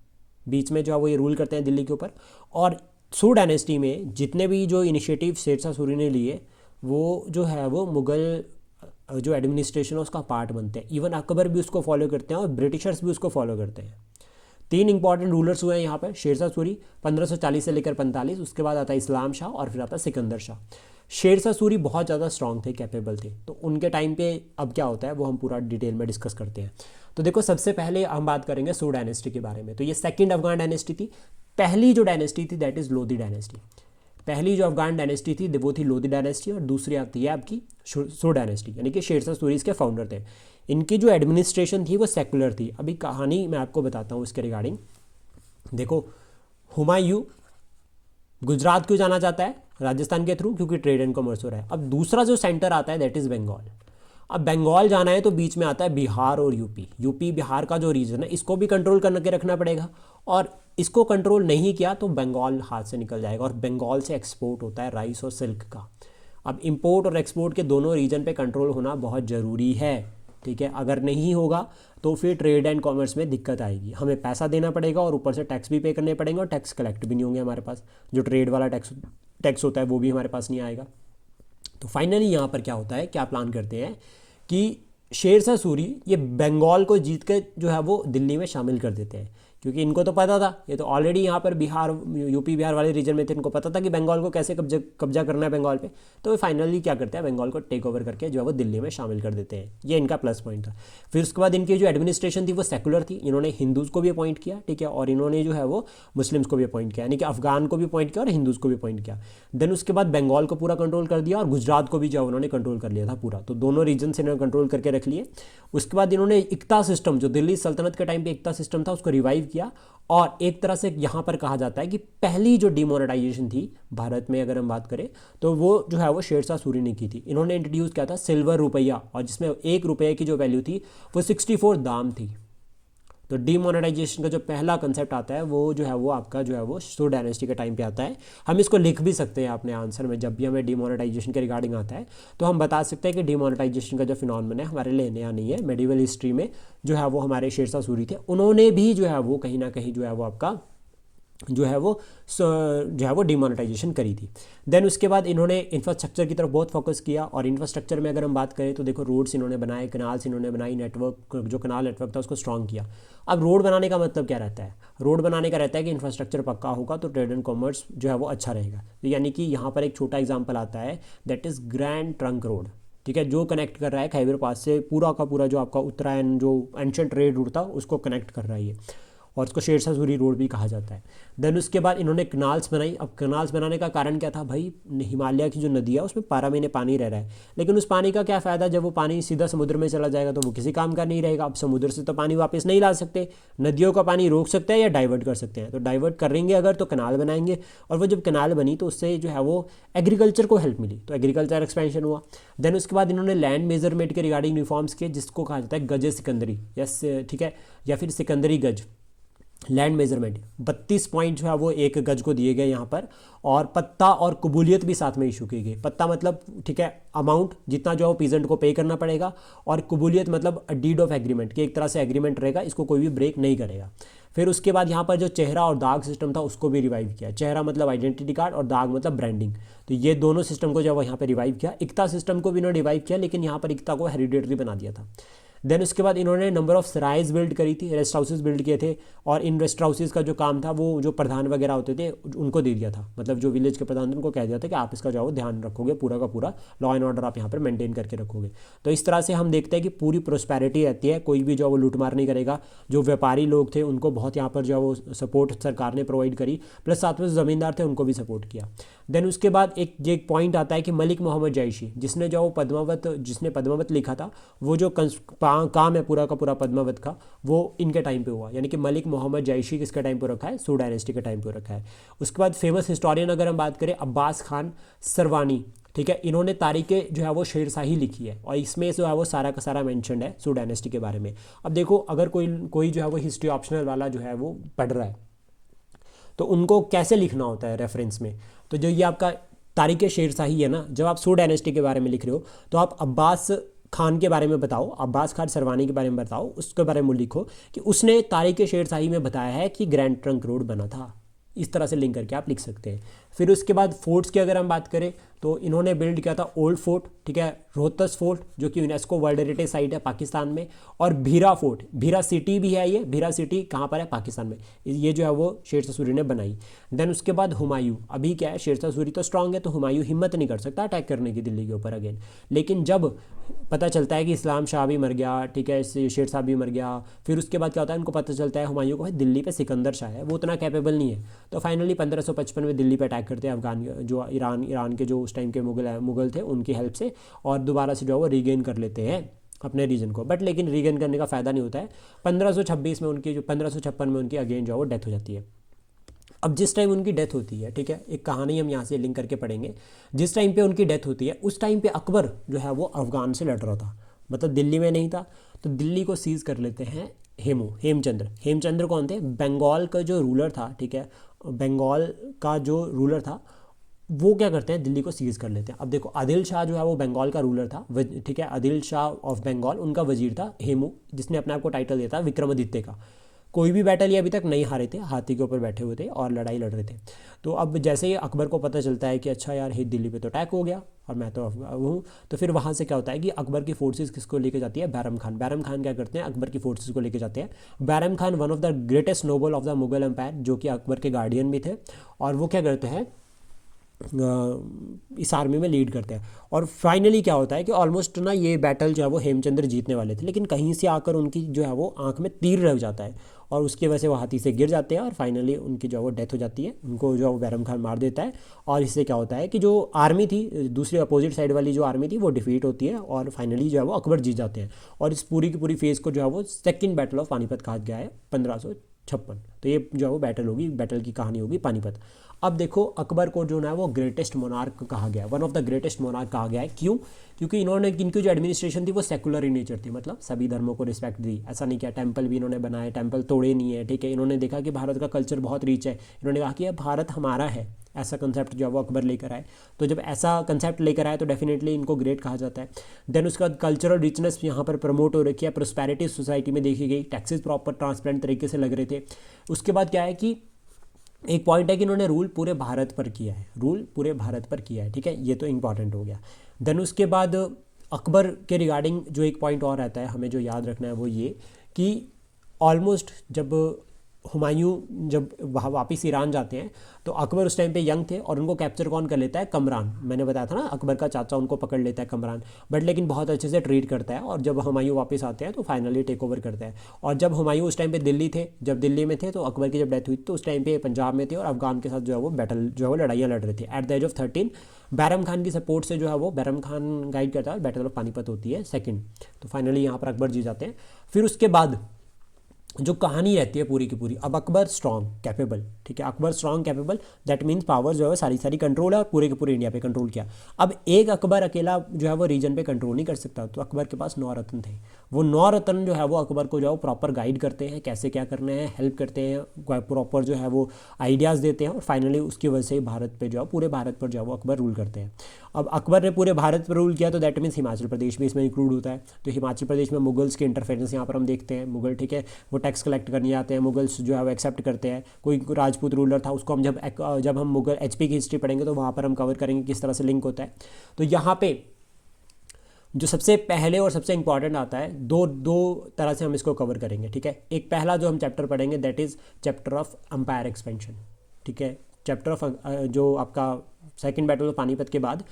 बीच में जो है वो ये रूल करते हैं दिल्ली के ऊपर। और सुर डायनेस्टी में जितने भी जो इनिशिएटिव शेर शाह सूरी ने लिए, वो जो है वो मुग़ल जो एडमिनिस्ट्रेशन है उसका पार्ट बनते हैं। इवन अकबर भी उसको फॉलो करते हैं और ब्रिटिशर्स भी उसको फॉलो करते हैं। 3 इंपॉर्टेंट रूलर्स हुए हैं यहाँ पर, शेर शाह सूरी 1540 से लेकर 45, उसके बाद आता है इस्लाम शाह, और फिर आता है सिकंदर शाह। शेरशाह सूरी बहुत ज़्यादा स्ट्रांग थे, कैपेबल थे। तो उनके टाइम पे अब क्या होता है वो हम पूरा डिटेल में डिस्कस करते हैं। तो देखो सबसे पहले हम बात करेंगे सू डायनेस्टी के बारे में। तो ये सेकंड अफगान डायनेस्टी थी। पहली जो डायनेस्टी थी दैट इज़ लोधी डायनेस्टी। पहली जो अफगान डायनेस्टी थी वो थी लोधी डायनेस्टी, और दूसरी आती है आपकी सू डायनेस्टी, यानी कि शेरशाह सूरी इसके फाउंडर थे। इनकी जो एडमिनिस्ट्रेशन थी वो सेकुलर थी। अभी कहानी मैं आपको बताता हूँ इसके रिगार्डिंग। देखो हुमायूं गुजरात क्यों जाना चाहता है, राजस्थान के थ्रू, क्योंकि ट्रेड एंड कॉमर्स हो रहा है। अब दूसरा जो सेंटर आता है दैट इज़ बंगाल। अब बंगाल जाना है तो बीच में आता है बिहार और यूपी बिहार का जो रीजन है इसको भी कंट्रोल करके रखना पड़ेगा, और इसको कंट्रोल नहीं किया तो बंगाल हाथ से निकल जाएगा। और बंगाल से एक्सपोर्ट होता है राइस और सिल्क का। अब इंपोर्ट और एक्सपोर्ट के दोनों रीजन पे कंट्रोल होना बहुत ज़रूरी है, ठीक है। अगर नहीं होगा तो फिर ट्रेड एंड कॉमर्स में दिक्कत आएगी, हमें पैसा देना पड़ेगा और ऊपर से टैक्स भी पे करने पड़ेंगे, और टैक्स कलेक्ट भी नहीं होंगे हमारे पास। जो ट्रेड वाला टैक्स होता है वो भी हमारे पास नहीं आएगा। तो फाइनली यहाँ पर क्या होता है, क्या प्लान करते हैं कि शेरशाह सूरी ये बंगाल को जीत के जो है वो दिल्ली में शामिल कर देते हैं, क्योंकि इनको तो पता था, ये तो ऑलरेडी यहाँ पर बिहार यूपी बिहार वाले रीजन में थे, इनको पता था कि बंगाल को कैसे कब्जा करना है बंगाल पे। तो वे फाइनली क्या करते हैं, बंगाल को टेक ओवर करके जो है वो दिल्ली में शामिल कर देते हैं। ये इनका प्लस पॉइंट था। फिर उसके बाद इनकी जो एडमिनिस्ट्रेशन थी वो सेकुलर थी। इन्होंने हिंदूज़ को भी अपॉइंट किया, ठीक है, और इन्होंने जो है वो मुस्लिम्स को भी अपॉइंट किया, यानी कि अफगान को भी अपॉइंट किया और हिंदूज़ को भी अपॉइंट किया। देन उसके बाद बंगाल को पूरा कंट्रोल कर दिया, और गुजरात को भी जो उन्होंने कंट्रोल कर लिया था पूरा। तो दोनों रीजन से इन्होंने कंट्रोल करके रख लिए। उसके बाद इन्होंने इक्ता सिस्टम, जो दिल्ली सल्तनत के टाइम पे इक्ता सिस्टम था, उसको रिवाइव किया। और एक तरह से यहाँ पर कहा जाता है कि पहली जो डिमोनेटाइजेशन थी भारत में अगर हम बात करें तो वो जो है वो शेरशाह सूरी ने की थी। इन्होंने इंट्रोड्यूस किया था सिल्वर रुपया, और जिसमें 1 रुपये की जो वैल्यू थी वो 64 दाम थी। तो डीमोनेटाइजेशन का जो पहला कंसेप्ट आता है वो जो है वो आपका जो है वो सू डायनेस्टी के टाइम पे आता है। हम इसको लिख भी सकते हैं अपने आंसर में, जब भी हमें डीमोनेटाइजेशन के रिगार्डिंग आता है तो हम बता सकते हैं कि डीमोनेटाइजेशन का जो फिनोमेनन है हमारे लिए नया नहीं है। मेडिवल हिस्ट्री में जो है वो हमारे शेरशाह सूरी थे, उन्होंने भी जो है वो कहीं ना कहीं जो है वो आपका जो है वो डिमोनेटाइजेशन करी थी। देन उसके बाद इन्होंने इंफ्रास्ट्रक्चर की तरफ बहुत फोकस किया, और इंफ्रास्ट्रक्चर में अगर हम बात करें तो देखो रोड्स इन्होंने बनाए, कनाल्स इन्होंने बनाई, नेटवर्क जो कनाल नेटवर्क था उसको स्ट्रॉन्ग किया। अब रोड बनाने का मतलब क्या रहता है, रोड बनाने का रहता है कि इंफ्रास्ट्रक्चर पक्का होगा तो ट्रेड एंड कॉमर्स जो है वो अच्छा रहेगा। तो यानी कि यहाँ पर एक छोटा एग्जाम्पल आता है that is grand trunk road, ठीक है, जो कनेक्ट कर रहा है खैबर पास से पूरा का पूरा जो आपका उत्तरायण जो एंशिएंट ट्रेड रूट था उसको कनेक्ट कर रहा है ये, और उसको शेरशाह सूरी रोड भी कहा जाता है। देन उसके बाद इन्होंने कनाल्स बनाई। अब कनाल्स बनाने का कारण क्या था भाई, हिमालय की जो नदी है उसमें 12 महीने पानी रह रहा है, लेकिन उस पानी का क्या फ़ायदा जब वो पानी सीधा समुद्र में चला जाएगा तो वो किसी काम का नहीं रहेगा। अब समुद्र से तो पानी वापस नहीं ला सकते, नदियों का पानी रोक सकते हैं या डाइवर्ट कर सकते हैं। तो डाइवर्ट करेंगे अगर तो कनाल बनाएंगे, और वो जब कनाल बनी तो उससे जो है वो एग्रीकल्चर को हेल्प मिली, तो एग्रीकल्चर एक्सपेंशन हुआ। देन उसके बाद इन्होंने लैंड मेजरमेंट के रिगार्डिंग रिफॉर्म्स किए, जिसको कहा जाता है गज सिकंदरी, यस ठीक है, या फिर सिकंदरी गज लैंड मेजरमेंट। 32 पॉइंट जो है वो एक गज को दिए गए यहाँ पर, और पत्ता और कबूलियत भी साथ में इशू की गई। पत्ता मतलब ठीक है अमाउंट जितना जो है वो पीजेंट को पे करना पड़ेगा, और कबूलियत मतलब डीड ऑफ एग्रीमेंट कि एक तरह से एग्रीमेंट रहेगा, इसको कोई भी ब्रेक नहीं करेगा। फिर उसके बाद यहाँ पर जो चेहरा और दाग सिस्टम था उसको भी रिवाइव किया। चेहरा मतलब आइडेंटिटी कार्ड और दाग मतलब ब्रांडिंग, तो ये दोनों सिस्टम को जो है यहाँ पर रिवाइव किया। इक्ता सिस्टम को भी इन्होंने रिवाइव किया, लेकिन यहाँ पर इक्ता को हेरिडेटरी बना दिया था। देन उसके बाद इन्होंने नंबर ऑफ सराइज बिल्ड करी थी, रेस्ट हाउसेस बिल्ड किए थे, और इन रेस्ट हाउसेस का जो काम था वो जो प्रधान वगैरह होते थे उनको दे दिया था, मतलब जो विलेज के प्रधान थे उनको कह दिया था कि आप इसका जो ध्यान रखोगे, पूरा का पूरा लॉ एंड ऑर्डर आप यहाँ पर मेंटेन करके रखोगे। तो इस तरह से हम देखते हैं कि पूरी प्रोस्पेरिटी रहती है, कोई भी जो वो लूटमार नहीं करेगा। जो व्यापारी लोग थे उनको बहुत यहाँ पर जो है वो सपोर्ट सरकार ने प्रोवाइड करी, प्लस साथ में ज़मींदार थे उनको भी सपोर्ट किया। देन उसके बाद एक पॉइंट आता है कि मलिक मोहम्मद जैशी, जिसने जो पद्मावत लिखा था, वो जो काम है पूरा का पूरा पद्मावत का, वो इनके टाइम पे हुआ। यानी कि मलिक मोहम्मद जैशी किसके टाइम पे रखा है, सू डायनेस्टी के टाइम पे रखा है। उसके बाद फेमस हिस्टोरियन अगर हम बात करें अब्बास खान सरवानी, ठीक है, इन्होंने तारीख जो है वो शेरशाही लिखी है, और इसमें जो है वो सारा का सारा मेंशन्ड है सू डायनेस्टी के बारे में। अब देखो अगर कोई जो है वो हिस्ट्री ऑप्शनल वाला जो है वो पढ़ रहा है तो उनको कैसे लिखना होता है रेफरेंस में, तो जो ये आपका तारीख शेरशाही है ना, जब आप सू डायनेस्टी के बारे में लिख रहे हो तो आप अब्बास खान के बारे में बताओ, अब्बास खान सरवानी के बारे में बताओ, उसके बारे में लिखो कि उसने तारीख शेरशाही में बताया है कि ग्रैंड ट्रंक रोड बना था। इस तरह से लिंक करके आप लिख सकते हैं। फिर उसके बाद फोर्ट्स की अगर हम बात करें तो इन्होंने बिल्ड किया था ओल्ड फोर्ट, ठीक है, रोहतस फोर्ट जो कि यूनेस्को वर्ल्ड हेरिटेज साइट है पाकिस्तान में, और भीरा फोर्ट, भीरा सिटी भी है ये, भीरा सिटी कहाँ पर है, पाकिस्तान में, ये जो है वो शेरशाह सूरी ने बनाई। देन उसके बाद हुमायूं, अभी क्या है शेरशाह सूरी तो स्ट्रांग है तो हुमायूं हिम्मत नहीं कर सकता अटैक करने की दिल्ली के ऊपर अगेन, लेकिन जब पता चलता है कि इस्लाम शाह भी मर गया, ठीक है, शेर शाह भी मर गया, फिर उसके बाद क्या होता है उनको पता चलता है हुमायूं को, भाई दिल्ली पे सिकंदर शाह है, वो उतना कैपेबल नहीं है, तो फाइनली 1555 में दिल्ली पे अटैक करते हैं अफगान जो ईरान के जो उस टाइम के मुगल थे उनकी हेल्प से, और दोबारा से जो है वो रीगेन कर लेते हैं अपने रीजन को, बट लेकिन रीगेन करने का फ़ायदा नहीं होता है। 1526 में उनकी जो 1556 में उनकी अगेन जो है वो डेथ हो जाती है। अब जिस टाइम उनकी डेथ होती है, ठीक है, एक कहानी हम यहाँ से लिंक करके पढ़ेंगे, जिस टाइम पे उनकी डेथ होती है उस टाइम पे अकबर जो है वो अफगान से लड़ रहा था, मतलब दिल्ली में नहीं था, तो दिल्ली को सीज़ कर लेते हैं हेमचंद्र कौन थे, बंगाल का जो रूलर था, ठीक है, बंगाल का जो रूलर था वो क्या करते हैं दिल्ली को सीज कर लेते हैं। अब देखो आदिल शाह जो है वो बंगाल का रूलर था, ठीक है, आदिल शाह ऑफ बंगाल उनका वजीर था हेमू, जिसने अपने आप को टाइटल दिया था विक्रमादित्य का। कोई भी बैटल ये अभी तक नहीं हारे थे, हाथी के ऊपर बैठे हुए थे और लड़ाई लड़ रहे थे। तो अब जैसे ही अकबर को पता चलता है कि अच्छा यार हे दिल्ली पे तो अटैक हो गया और मैं तो हूँ, तो फिर वहाँ से क्या होता है कि अकबर की फोर्सेस किसको लेके जाती है, बैरम खान क्या करते हैं अकबर की फोर्सेस को लेके जाते हैं। Bairam Khan one of the greatest noble of the Mughal empire, जो कि अकबर के गार्डियन भी थे, और वो क्या करते हैं इस आर्मी में लीड करते हैं। और फाइनली क्या होता है कि ऑलमोस्ट ना ये बैटल जो है वो हेमचंद्र जीतने वाले थे, लेकिन कहीं से आकर उनकी जो है वो आंख में तीर लग जाता है और उसकी वजह से वो हाथी से गिर जाते हैं और फाइनली उनकी जो है वो डेथ हो जाती है, उनको जो है वो बैरम खान मार देता है। और इससे क्या होता है कि जो आर्मी थी दूसरी अपोजिट साइड वाली जो आर्मी थी वो डिफीट होती है और फाइनली जो है वो अकबर जीत जाते हैं। और इस पूरी की पूरी फेज़ को जो है वो सेकेंड बैटल ऑफ पानीपत कहा गया है 1556। तो ये जो है वो बैटल होगी, बैटल की कहानी होगी पानीपत। अब देखो अकबर को जो है वो ग्रेटेस्ट मोनार्क कहा गया है, one of the greatest monarch कहा गया है। क्यों? क्योंकि इन्होंने इनकी जो एडमिनिस्ट्रेशन थी वो सेकुलर इन नेचर थी, मतलब सभी धर्मों को रिस्पेक्ट दी, ऐसा नहीं किया, टेंपल भी इन्होंने बनाए, टेंपल तोड़े नहीं है, ठीक है। इन्होंने देखा कि भारत का कल्चर बहुत रिच है, इन्होंने कहा कि भारत हमारा है, ऐसा कंसेप्ट जो है वो अकबर लेकर आए। तो जब ऐसा कंसेप्ट लेकर आए तो डेफिनेटली इनको ग्रेट कहा जाता है। देन उसके बाद कल्चरल रिचनेस यहाँ पर प्रमोट हो रखी है, प्रोस्पेरिटी सोसाइटी में देखी गई, टैक्सेस प्रॉपर ट्रांसपेरेंट तरीके से लग रहे थे। उसके बाद क्या है कि एक पॉइंट है कि इन्होंने रूल पूरे भारत पर किया है, रूल पूरे भारत पर किया है, ठीक है, ये तो इंपॉर्टेंट हो गया। देन उसके बाद अकबर के रिगार्डिंग जो एक पॉइंट और रहता है हमें जो याद रखना है वो ये कि ऑलमोस्ट जब हुमायूं जब वहाँ वापस ईरान जाते हैं तो अकबर उस टाइम पे यंग थे और उनको कैप्चर कौन कर लेता है, कमरान। मैंने बताया था ना अकबर का चाचा उनको पकड़ लेता है कमरान, बट लेकिन बहुत अच्छे से ट्रीट करता है और जब हुमायूं वापस आते हैं तो फाइनली टेक ओवर करता है। और जब हुमायूं उस टाइम पे दिल्ली थे, जब दिल्ली में थे तो अकबर की जब डेथ हुई तो उस टाइम पे पंजाब में थे और अफगान के साथ जो है वो बैटल जो है वो लड़ाइयाँ लड़ रहे थे। At the age of 13 Bairam Khan की सपोर्ट से जो है वो बैरम खान गाइड करता है, बैटल ऑफ पानीपत होती है सेकेंड, तो फाइनली यहाँ पर अकबर जीत जाते हैं। फिर उसके बाद जो कहानी रहती है पूरी की पूरी, अब अकबर स्ट्रॉन्ग कैपेबल, ठीक है, Akbar strong capable, that means power जो है सारी कंट्रोल है और पूरे के पूरे इंडिया पे कंट्रोल किया। अब एक अकबर अकेला जो है वो रीजन पे कंट्रोल नहीं कर सकता, तो अकबर के पास 9 रत्न थे। वो 9 रत्न जो है वो अकबर को जो है वो प्रॉपर गाइड करते हैं, कैसे क्या करना है, हेल्प करते हैं, प्रॉपर जो है वो आइडियाज़ देते हैं और फाइनली उसकी वजह से भारत पे जो है पूरे भारत पर जो है वो अकबर रूल करते हैं। अब अकबर ने पूरे भारत पर रूल किया तो दैट मीन्स हिमाचल प्रदेश भी इसमें इंक्लूड होता है। तो हिमाचल प्रदेश में मुगल्स के इंटरफेरेंस यहाँ पर हम देखते हैं, मुगल, ठीक है, वो टैक्स कलेक्ट करने आते हैं, मुगल्स जो है वो एक्सेप्ट करते हैं। कोई राजपूत रूलर था उसको हम जब हम मुगल एचपी की हिस्ट्री पढ़ेंगे तो वहाँ पर हम कवर करेंगे किस तरह से लिंक होता है। तो यहाँ पे जो सबसे पहले और सबसे इंपॉर्टेंट आता है, दो तरह से हम इसको कवर करेंगे, ठीक है। एक पहला जो हम चैप्टर पढ़ेंगे that is chapter of empire expansion, ठीक है। चैप्टर ऑफ जो आपका सेकेंड बैटल ऑफ पानीपत के बाद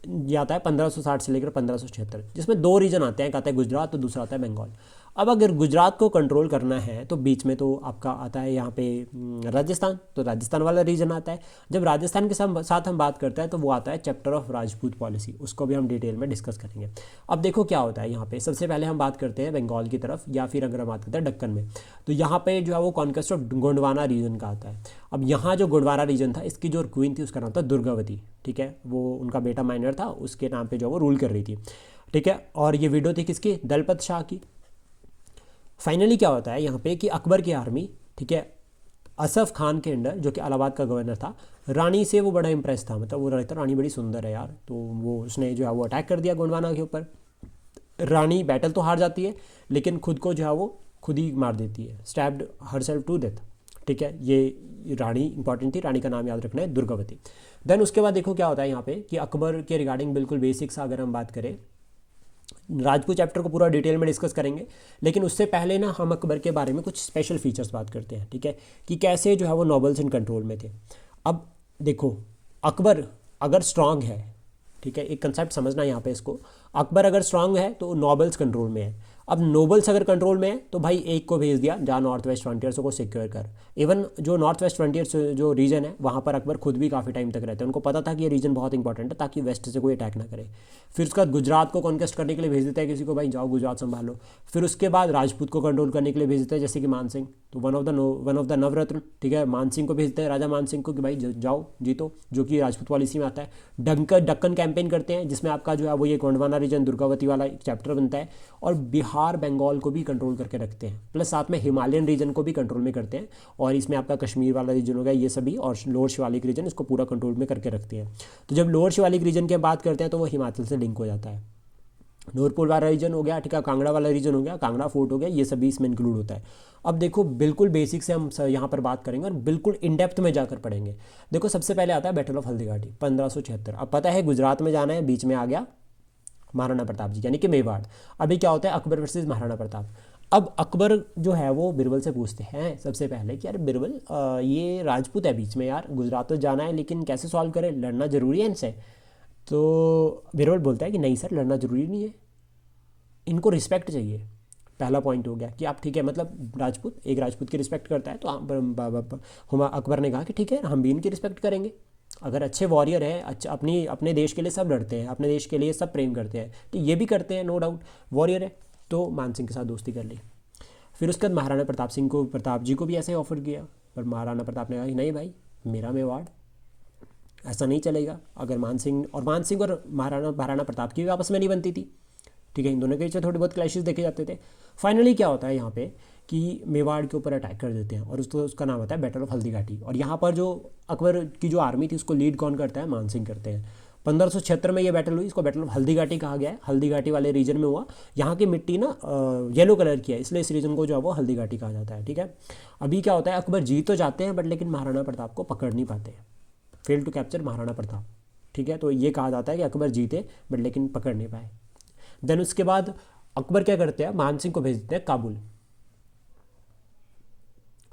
ये आता है 1560 से लेकर 1576, जिसमें 2 रीजन आते हैं, एक आता है गुजरात तो दूसरा आता है बंगाल। अब अगर गुजरात को कंट्रोल करना है तो बीच में तो आपका आता है यहाँ पे राजस्थान, तो राजस्थान वाला रीजन आता है। जब राजस्थान के साथ हम बात करते हैं तो वो आता है चैप्टर ऑफ राजपूत पॉलिसी, उसको भी हम डिटेल में डिस्कस करेंगे। अब देखो क्या होता है यहाँ पे, सबसे पहले हम बात करते हैं बंगाल की तरफ या फिर अगर हम बात करते हैं दक्कन में, तो यहाँ पे जो है वो कॉन्क्वेस्ट ऑफ गोंडवाना रीजन का आता है। अब यहाँ जो गोंडवाना रीजन था इसकी जो क्वीन थी उसका नाम था दुर्गावती, ठीक है, वो उनका बेटा माइनर था, उसके नाम पर जो वो रूल कर रही थी, ठीक है। और ये विडो थी किसकी, दलपत शाह की। फाइनली क्या होता है यहाँ पे कि अकबर की आर्मी, ठीक है, असफ खान के अंडर, जो कि इलाहाबाद का गवर्नर था, रानी से वो बड़ा इंप्रेस था, मतलब वो रहता रानी बड़ी सुंदर है यार, तो वो उसने जो है वो अटैक कर दिया गोंडवाना के ऊपर। रानी बैटल तो हार जाती है लेकिन खुद को जो है वो खुद ही मार देती है, स्टैब्ड हरसेल्फ टू डेथ, ठीक है, ये रानी इंपॉर्टेंट थी, रानी का नाम याद रखना है दुर्गावती। देन उसके बाद देखो क्या होता है यहाँ पे कि अकबर के रिगार्डिंग बिल्कुल बेसिक्स अगर हम बात करें, राजपूत चैप्टर को पूरा डिटेल में डिस्कस करेंगे, लेकिन उससे पहले ना हम अकबर के बारे में कुछ स्पेशल फीचर्स बात करते हैं, ठीक है, कि कैसे जो है वो नॉबल्स इन कंट्रोल में थे। अब देखो अकबर अगर स्ट्रांग है, ठीक है, एक कंसेप्ट समझना यहाँ पे इसको, अकबर अगर स्ट्रांग है तो नॉबल्स कंट्रोल में है। अब नोबल्स अगर कंट्रोल में है तो भाई एक को भेज दिया जा नॉर्थ वेस्ट फ्रंटियर्स को सिक्योर कर। इवन जो नॉर्थ वेस्ट फ्रंटियर्स जो रीजन है वहाँ पर अकबर खुद भी काफ़ी टाइम तक रहते हैं, उनको पता था कि ये रीजन बहुत इंपॉर्टेंट है ताकि वेस्ट से कोई अटैक ना करे। फिर उसके बाद गुजरात को कॉन्केस्ट करने के लिए भेज देता है किसी को, भाई जाओ गुजरात संभालो। फिर उसके बाद राजपूत को कंट्रोल करने के लिए भेज देता है जैसे कि मान सिंह, तो वन ऑफ द नवरत्न, ठीक है, मान सिंह को भेजते हैं, राजा मान सिंह को कि भाई जाओ जीतो, जो कि राजपूत पॉलिसी में आता है। डक्कन कैंपेन करते हैं जिसमें आपका जो है वो ये गोंडवाना रीजन दुर्गावती वाला एक चैप्टर बनता है, और बिहार बंगाल को भी कंट्रोल करके रखते हैं, प्लस साथ में हिमालयन रीजन को भी कंट्रोल में करते हैं, और इसमें आपका कश्मीर वाला रीजन हो गया ये सभी, और लोअर शिवालिक रीजन इसको पूरा कंट्रोल में करके रखते हैं। तो जब लोअर शिवालिक रीजन की बात करते हैं तो वो हिमाचल से लिंक हो जाता है। नूरपुर वाला रीजन हो गया, ठीक है, कांगड़ा वाला रीजन हो गया, कांगड़ा फोर्ट हो गया, ये सभी इसमें इंक्लूड होता है। अब देखो बिल्कुल बेसिक से हम यहाँ पर बात करेंगे और बिल्कुल इन डेप्थ में जाकर पढ़ेंगे। देखो सबसे पहले आता है बैटल ऑफ हल्दीघाटी 1576। अब पता है गुजरात में जाना है, बीच में आ गया महाराणा प्रताप जी यानी कि मेवाड़। अभी क्या होता है अकबर वर्सेस महाराणा प्रताप। अब अकबर जो है वो बिरबल से पूछते हैं सबसे पहले कि यार बिरबल ये राजपूत है बीच में यार, गुजरात तो जाना है लेकिन कैसे सॉल्व करें, लड़ना ज़रूरी है इनसे। तो बिरबल बोलता है कि नहीं सर लड़ना ज़रूरी नहीं है, इनको रिस्पेक्ट चाहिए। पहला पॉइंट हो गया कि आप ठीक है, मतलब राजपूत एक राजपूत की रिस्पेक्ट करता है, तो अकबर ने कहा कि ठीक है हम भी इनकी रिस्पेक्ट करेंगे। अगर अच्छे वॉरियर हैं, अच्छा अपने देश के लिए सब लड़ते हैं, अपने देश के लिए सब प्रेम करते हैं, तो ये भी करते हैं नो डाउट, वॉरियर है, तो मान सिंह के साथ दोस्ती कर ली। फिर उसके बाद महाराणा प्रताप जी को भी ऐसे ऑफर किया, पर महाराणा प्रताप ने कहा कि नहीं भाई मेरा मेवाड़, ऐसा नहीं चलेगा। अगर मान सिंह और महाराणा प्रताप की भी आपस में नहीं बनती थी, ठीक है, इन दोनों के बीच में थोड़े बहुत क्लैशेस देखे जाते थे। फाइनली क्या होता है यहाँ पे कि मेवाड़ के ऊपर अटैक कर देते हैं, और उसका नाम होता है बैटल ऑफ हल्दीघाटी। और यहाँ पर जो अकबर की जो आर्मी थी उसको लीड कौन करता है, मान सिंह करते हैं। 1576 में ये बैटल हुई, इसको बैटल ऑफ हल्दीघाटी कहा गया है, हल्दीघाटी वाले रीजन में हुआ। यहाँ की मिट्टी ना येलो कलर की है, इसलिए इस रीजन को जो है वो हल्दीघाटी कहा जाता है, ठीक है। अभी क्या होता है अकबर जीत तो जाते हैं बट लेकिन महाराणा प्रताप को पकड़ नहीं पाते, fail to capture Maharana Pratap, ठीक है। तो ये कहा जाता है कि अकबर जीते बट लेकिन पकड़ नहीं पाए। देन उसके बाद अकबर क्या करते हैं, मान सिंह को भेज देते हैं काबुल,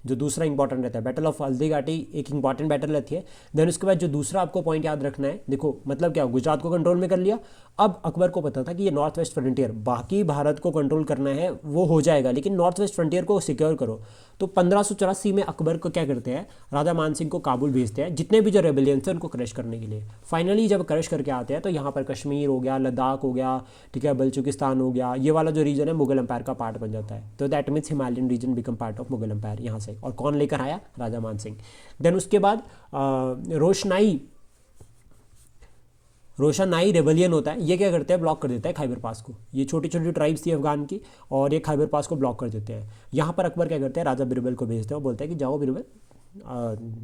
जो दूसरा इंपॉर्टेंट रहता है। बैटल ऑफ हल्दीघाटी एक इंपॉर्टेंट बैटल रहती है। देन उसके बाद जो दूसरा आपको पॉइंट याद रखना है, देखो मतलब क्या गुजरात को कंट्रोल में कर लिया। अब अकबर को पता था कि ये नॉर्थ वेस्ट फ्रंटियर, बाकी भारत को कंट्रोल करना है वो हो जाएगा, लेकिन नॉर्थ वेस्ट फ्रंटियर को सिक्योर करो। तो 1584 में अकबर को क्या करते हैं, राजा मान सिंह को काबुल भेजते हैं जितने भी जो रेबेलियंस हैं उनको क्रश करने के लिए। फाइनली जब क्रश करके आते हैं तो यहाँ पर कश्मीर हो गया, लद्दाख हो गया, ठीक है, बलूचिस्तान हो गया, ये वाला जो रीजन है मुगल एम्पायर का पार्ट बन जाता है। तो that means Himalayan region become part of Mughal empire यहाँ से। और कौन लेकर आया, राजा मान सिंह। देन उसके बाद रोशनाई रेबेलियन होता है, ये क्या करते हैं ब्लॉक कर देता है खैबर पास को। ये छोटी छोटी ट्राइब्स थी अफगान की और ये खैबर पास को ब्लॉक कर देते हैं। यहाँ पर अकबर क्या करते हैं, राजा बिरबल को भेजते हैं और बोलते हैं कि जाओ बिरबल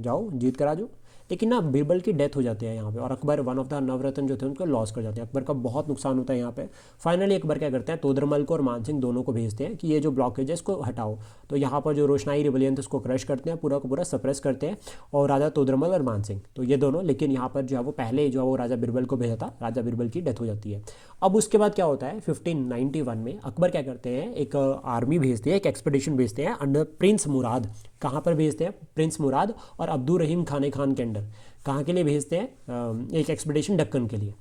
जाओ जीत कर आ जाओ। लेकिन ना बिरबल की डेथ हो जाती है यहाँ पे, और अकबर वन ऑफ द नवरत्न जो थे उनको लॉस कर जाते हैं। अकबर का बहुत नुकसान होता है यहाँ पे। फाइनली अकबर क्या करते हैं, तोदरमल को और मान सिंह दोनों को भेजते हैं कि ये जो ब्लॉकेज है इसको हटाओ। तो यहाँ पर जो रोशनाई रिबेलियन थे उसको क्रश करते हैं, पूरा को पूरा सप्रेस करते हैं, और राजा तोदरमल और मान सिंह तो ये दोनों, लेकिन यहाँ पर जो है वो पहले जो है वो राजा बिरबल को भेजा था, राजा बिरबल की डेथ हो जाती है। अब उसके बाद क्या होता है 1591 में अकबर क्या करते हैं, एक आर्मी भेजते हैं, एक एक्सपेडिशन भेजते हैं अंडर प्रिंस मुराद। कहाँ पर भेजते हैं, प्रिंस मुराद और अब्दुल रहीम खान के अंडर। कहाँ के लिए भेजते हैं, एक एक्सपेडिशन दक्कन के लिए,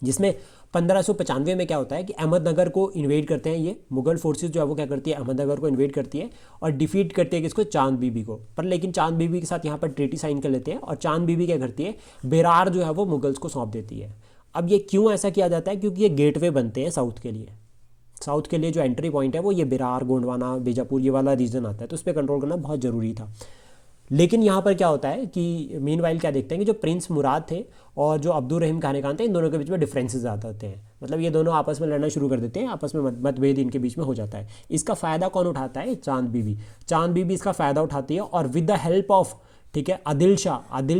जिसमें 1595 में क्या होता है कि अहमदनगर को इन्वेड करते हैं। ये मुगल फोर्सेस जो है वो क्या करती है, अहमदनगर को इन्वेड करती है और डिफीट करती है किसको, चांद बीबी को। पर लेकिन चांद बीबी के साथ यहाँ पर ट्रीटी साइन कर लेते हैं, और चांद बीबी क्या करती है, बेरार जो है वो मुगल्स को सौंप देती है। अब ये क्यों ऐसा किया जाता है, क्योंकि ये गेटवे बनते हैं साउथ के लिए। साउथ के लिए जो एंट्री पॉइंट है वो ये बेरार, गोंडवाना, बीजापुर ये वाला रीजन आता है, तो उस पर कंट्रोल करना बहुत ज़रूरी था। लेकिन यहाँ पर क्या होता है कि मीनवाइल क्या देखते हैं कि जो प्रिंस मुराद थे और जो अब्दुल रहीम खान थे, इन दोनों के बीच में डिफरेंसेस आ जाते हैं। मतलब ये दोनों आपस में लड़ना शुरू कर देते हैं, आपस में मतभेद इनके बीच में हो जाता है। इसका फ़ायदा कौन उठाता है, चांद बीबी इसका फ़ायदा उठाती है, और विद द हेल्प ऑफ, ठीक है, आदिल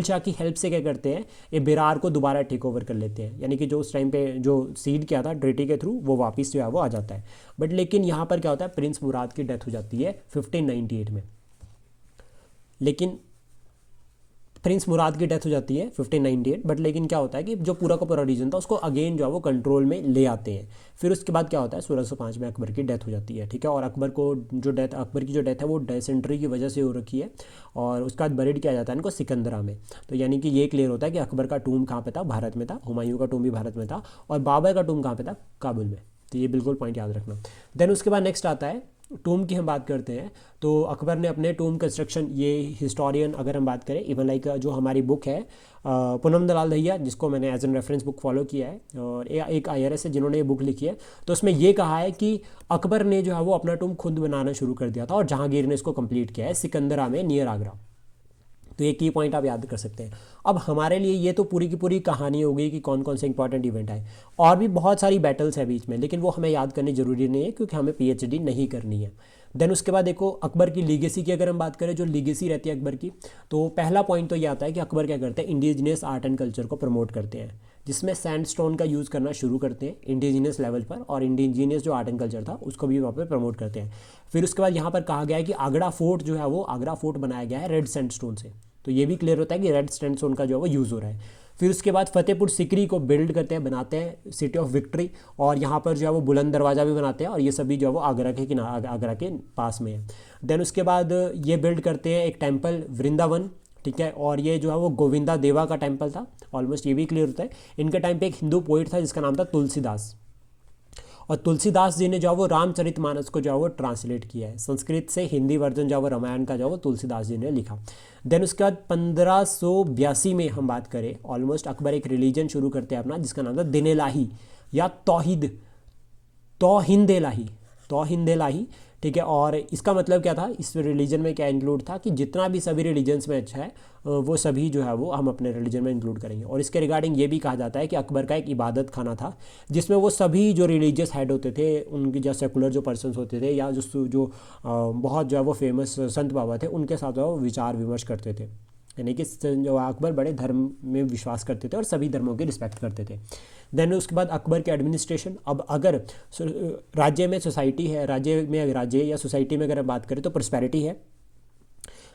शाह की हेल्प से क्या करते हैं, ये बेरार को दोबारा टेक ओवर कर लेते हैं। यानी कि जो उस टाइम पे जो सीड किया था ट्रीटी के थ्रू वो वापस जो है वो आ जाता है। बट लेकिन यहाँ पर क्या होता है, प्रिंस मुराद की डेथ हो जाती है 1598 में। लेकिन प्रिंस मुराद की डेथ हो जाती है 1598, बट लेकिन क्या होता है कि जो पूरा का पूरा रीजन था उसको अगेन जो है वो कंट्रोल में ले आते हैं। फिर उसके बाद क्या होता है 1605 में अकबर की डेथ हो जाती है, ठीक है। और अकबर की जो डेथ है वो डायसेंट्री की वजह से हो रखी है, और उसके बाद बरीड किया जाता है इनको सिकंदरा में। तो यानी कि ये क्लियर होता है कि अकबर का टूम कहाँ पे था, भारत में था, हुमायूं का टूम भी भारत में था, और बाबर का टूम कहाँ पे था, काबुल में। तो ये बिल्कुल पॉइंट याद रखना। देन उसके बाद नेक्स्ट आता है टूम की हम बात करते हैं, तो अकबर ने अपने टूम कंस्ट्रक्शन, ये हिस्टोरियन अगर हम बात करें, इवन लाइक जो हमारी बुक है पूनम दलाल दहिया, जिसको मैंने as an reference book follow किया है, और एक IRS है जिन्होंने ये बुक लिखी है, तो उसमें ये कहा है कि अकबर ने जो है वो अपना टूम खुद बनाना शुरू कर दिया था, और जहांगीर ने इसको कंप्लीट किया है सिकंदरा में नियर आगरा। तो ये की पॉइंट आप याद कर सकते हैं। अब हमारे लिए ये तो पूरी की पूरी कहानी हो गई कि कौन कौन से इंपॉर्टेंट इवेंट आए, और भी बहुत सारी बैटल्स है बीच में, लेकिन वो हमें याद करनी जरूरी नहीं है क्योंकि हमें PhD नहीं करनी है। देन उसके बाद देखो अकबर की लीगेसी की अगर हम बात करें, जो लीगेसी रहती है अकबर की, तो पहला पॉइंट तो ये आता है कि अकबर क्या करते हैं, इंडिजिनियस आर्ट एंड कल्चर को प्रमोट करते हैं, जिसमें सैंडस्टोन का यूज़ करना शुरू करते हैं इंडिजिनियस लेवल पर, और इंडिजिनियस जो आर्ट एंड कल्चर था उसको भी वहाँ पे प्रमोट करते हैं। फिर उसके बाद यहाँ पर कहा गया है कि आगरा फोर्ट जो है वो आगरा फोर्ट बनाया गया है रेड सैंडस्टोन से, तो ये भी क्लियर होता है कि रेड सैंडस्टोन का जो है वो यूज़ हो रहा है। फिर उसके बाद फतेहपुर सिकरी को बिल्ड करते हैं, बनाते हैं सिटी ऑफ विक्ट्री, और यहाँ पर जो है वो बुलंद दरवाज़ा भी बनाते हैं, और ये सभी जो है वो आगरा के पास में है। देन उसके बाद ये बिल्ड करते हैं एक टेम्पल वृंदावन, ठीक है, और ये जो है वो गोविंदा देवा का टेम्पल था ऑलमोस्ट, ये भी क्लियर होता है। इनके टाइम पे एक हिंदू पोइट था जिसका नाम था तुलसीदास, और तुलसीदास जी ने जो है वो रामचरितमानस को जो है वो ट्रांसलेट किया है संस्कृत से, हिंदी वर्जन जो है वो रामायण का जो है वो तुलसीदास जी ने लिखा। देन उसके बाद 1582 में हम बात करें, ऑलमोस्ट अकबर एक रिलीजन शुरू करते हैं अपना, जिसका नाम था दिन इलाही या तौहिंद इलाही, ठीक है। और इसका मतलब क्या था, इस रिलीजन में क्या इंक्लूड था कि जितना भी सभी रिलीजन्स में अच्छा है वो सभी जो है वो हम अपने रिलीजन में इंक्लूड करेंगे। और इसके रिगार्डिंग ये भी कहा जाता है कि अकबर का एक इबादत खाना था, जिसमें वो सभी जो रिलीजियस हेड होते थे, उनकी जो सेकुलर जो पर्सन्स होते थे, या जो बहुत जो है वो फेमस संत बाबा थे, उनके साथ वो विचार विमर्श करते थे। यानी कि जो अकबर बड़े धर्म में विश्वास करते थे और सभी धर्मों की रिस्पेक्ट करते थे। देन उसके बाद अकबर के एडमिनिस्ट्रेशन, अब अगर राज्य में सोसाइटी है, राज्य या सोसाइटी में अगर हम बात करें तो प्रॉस्पेरिटी है।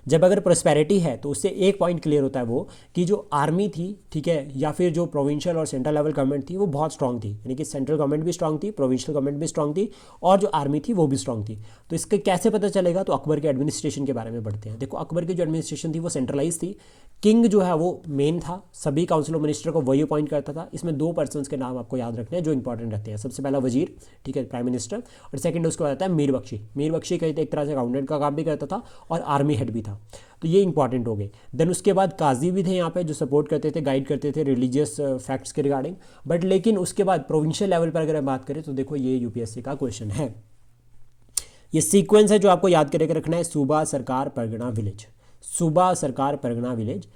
जब अगर प्रॉस्पेरिटी है तो उससे एक पॉइंट क्लियर होता है वो कि जो आर्मी थी, ठीक है, या फिर जो प्रोविंशियल और सेंट्रल लेवल गवर्नमेंट थी वो बहुत स्ट्रांग थी, यानी कि सेंट्रल गवर्नमेंट भी स्ट्रांग थी, प्रोविंशियल गवर्नमेंट भी स्ट्रांग थी, और जो आर्मी थी वो भी स्ट्रांग थी। तो इसके कैसे पता चलेगा, तो अकबर के एडमिनिस्ट्रेशन के बारे में पढ़ते हैं। देखो अकबर की जो एडमिनिस्ट्रेशन थी वो सेंट्रलाइज थी, किंग जो है वो मेन था, सभी काउंसिल ऑफ मिनिस्टर को वही अपॉइंट करता था। इसमें 2 पर्सन्स के नाम आपको याद रखने हैं जो इंपॉर्टेंट रहते हैं। सबसे पहला वजीर, ठीक है, प्राइम मिनिस्टर, और सेकंड उसके बाद आता है मीर बख्शी का एक तरह से अकाउंटेंट का काम भी करता था और आर्मी हेड भी था, तो ये इंपॉर्टेंट हो गए। देन उसके बाद काजी भी थे यहाँ पे जो सपोर्ट करते थे, गाइड करते थे रिलीजियस फैक्ट्स के रिगार्डिंग। बट लेकिन उसके बाद प्रोविंशियल लेवल पर अगर हम बात करें तो देखो ये UPSC का क्वेश्चन है, ये सीक्वेंस है जो आपको याद करके रखना है। सूबा सरकार परगना विलेज,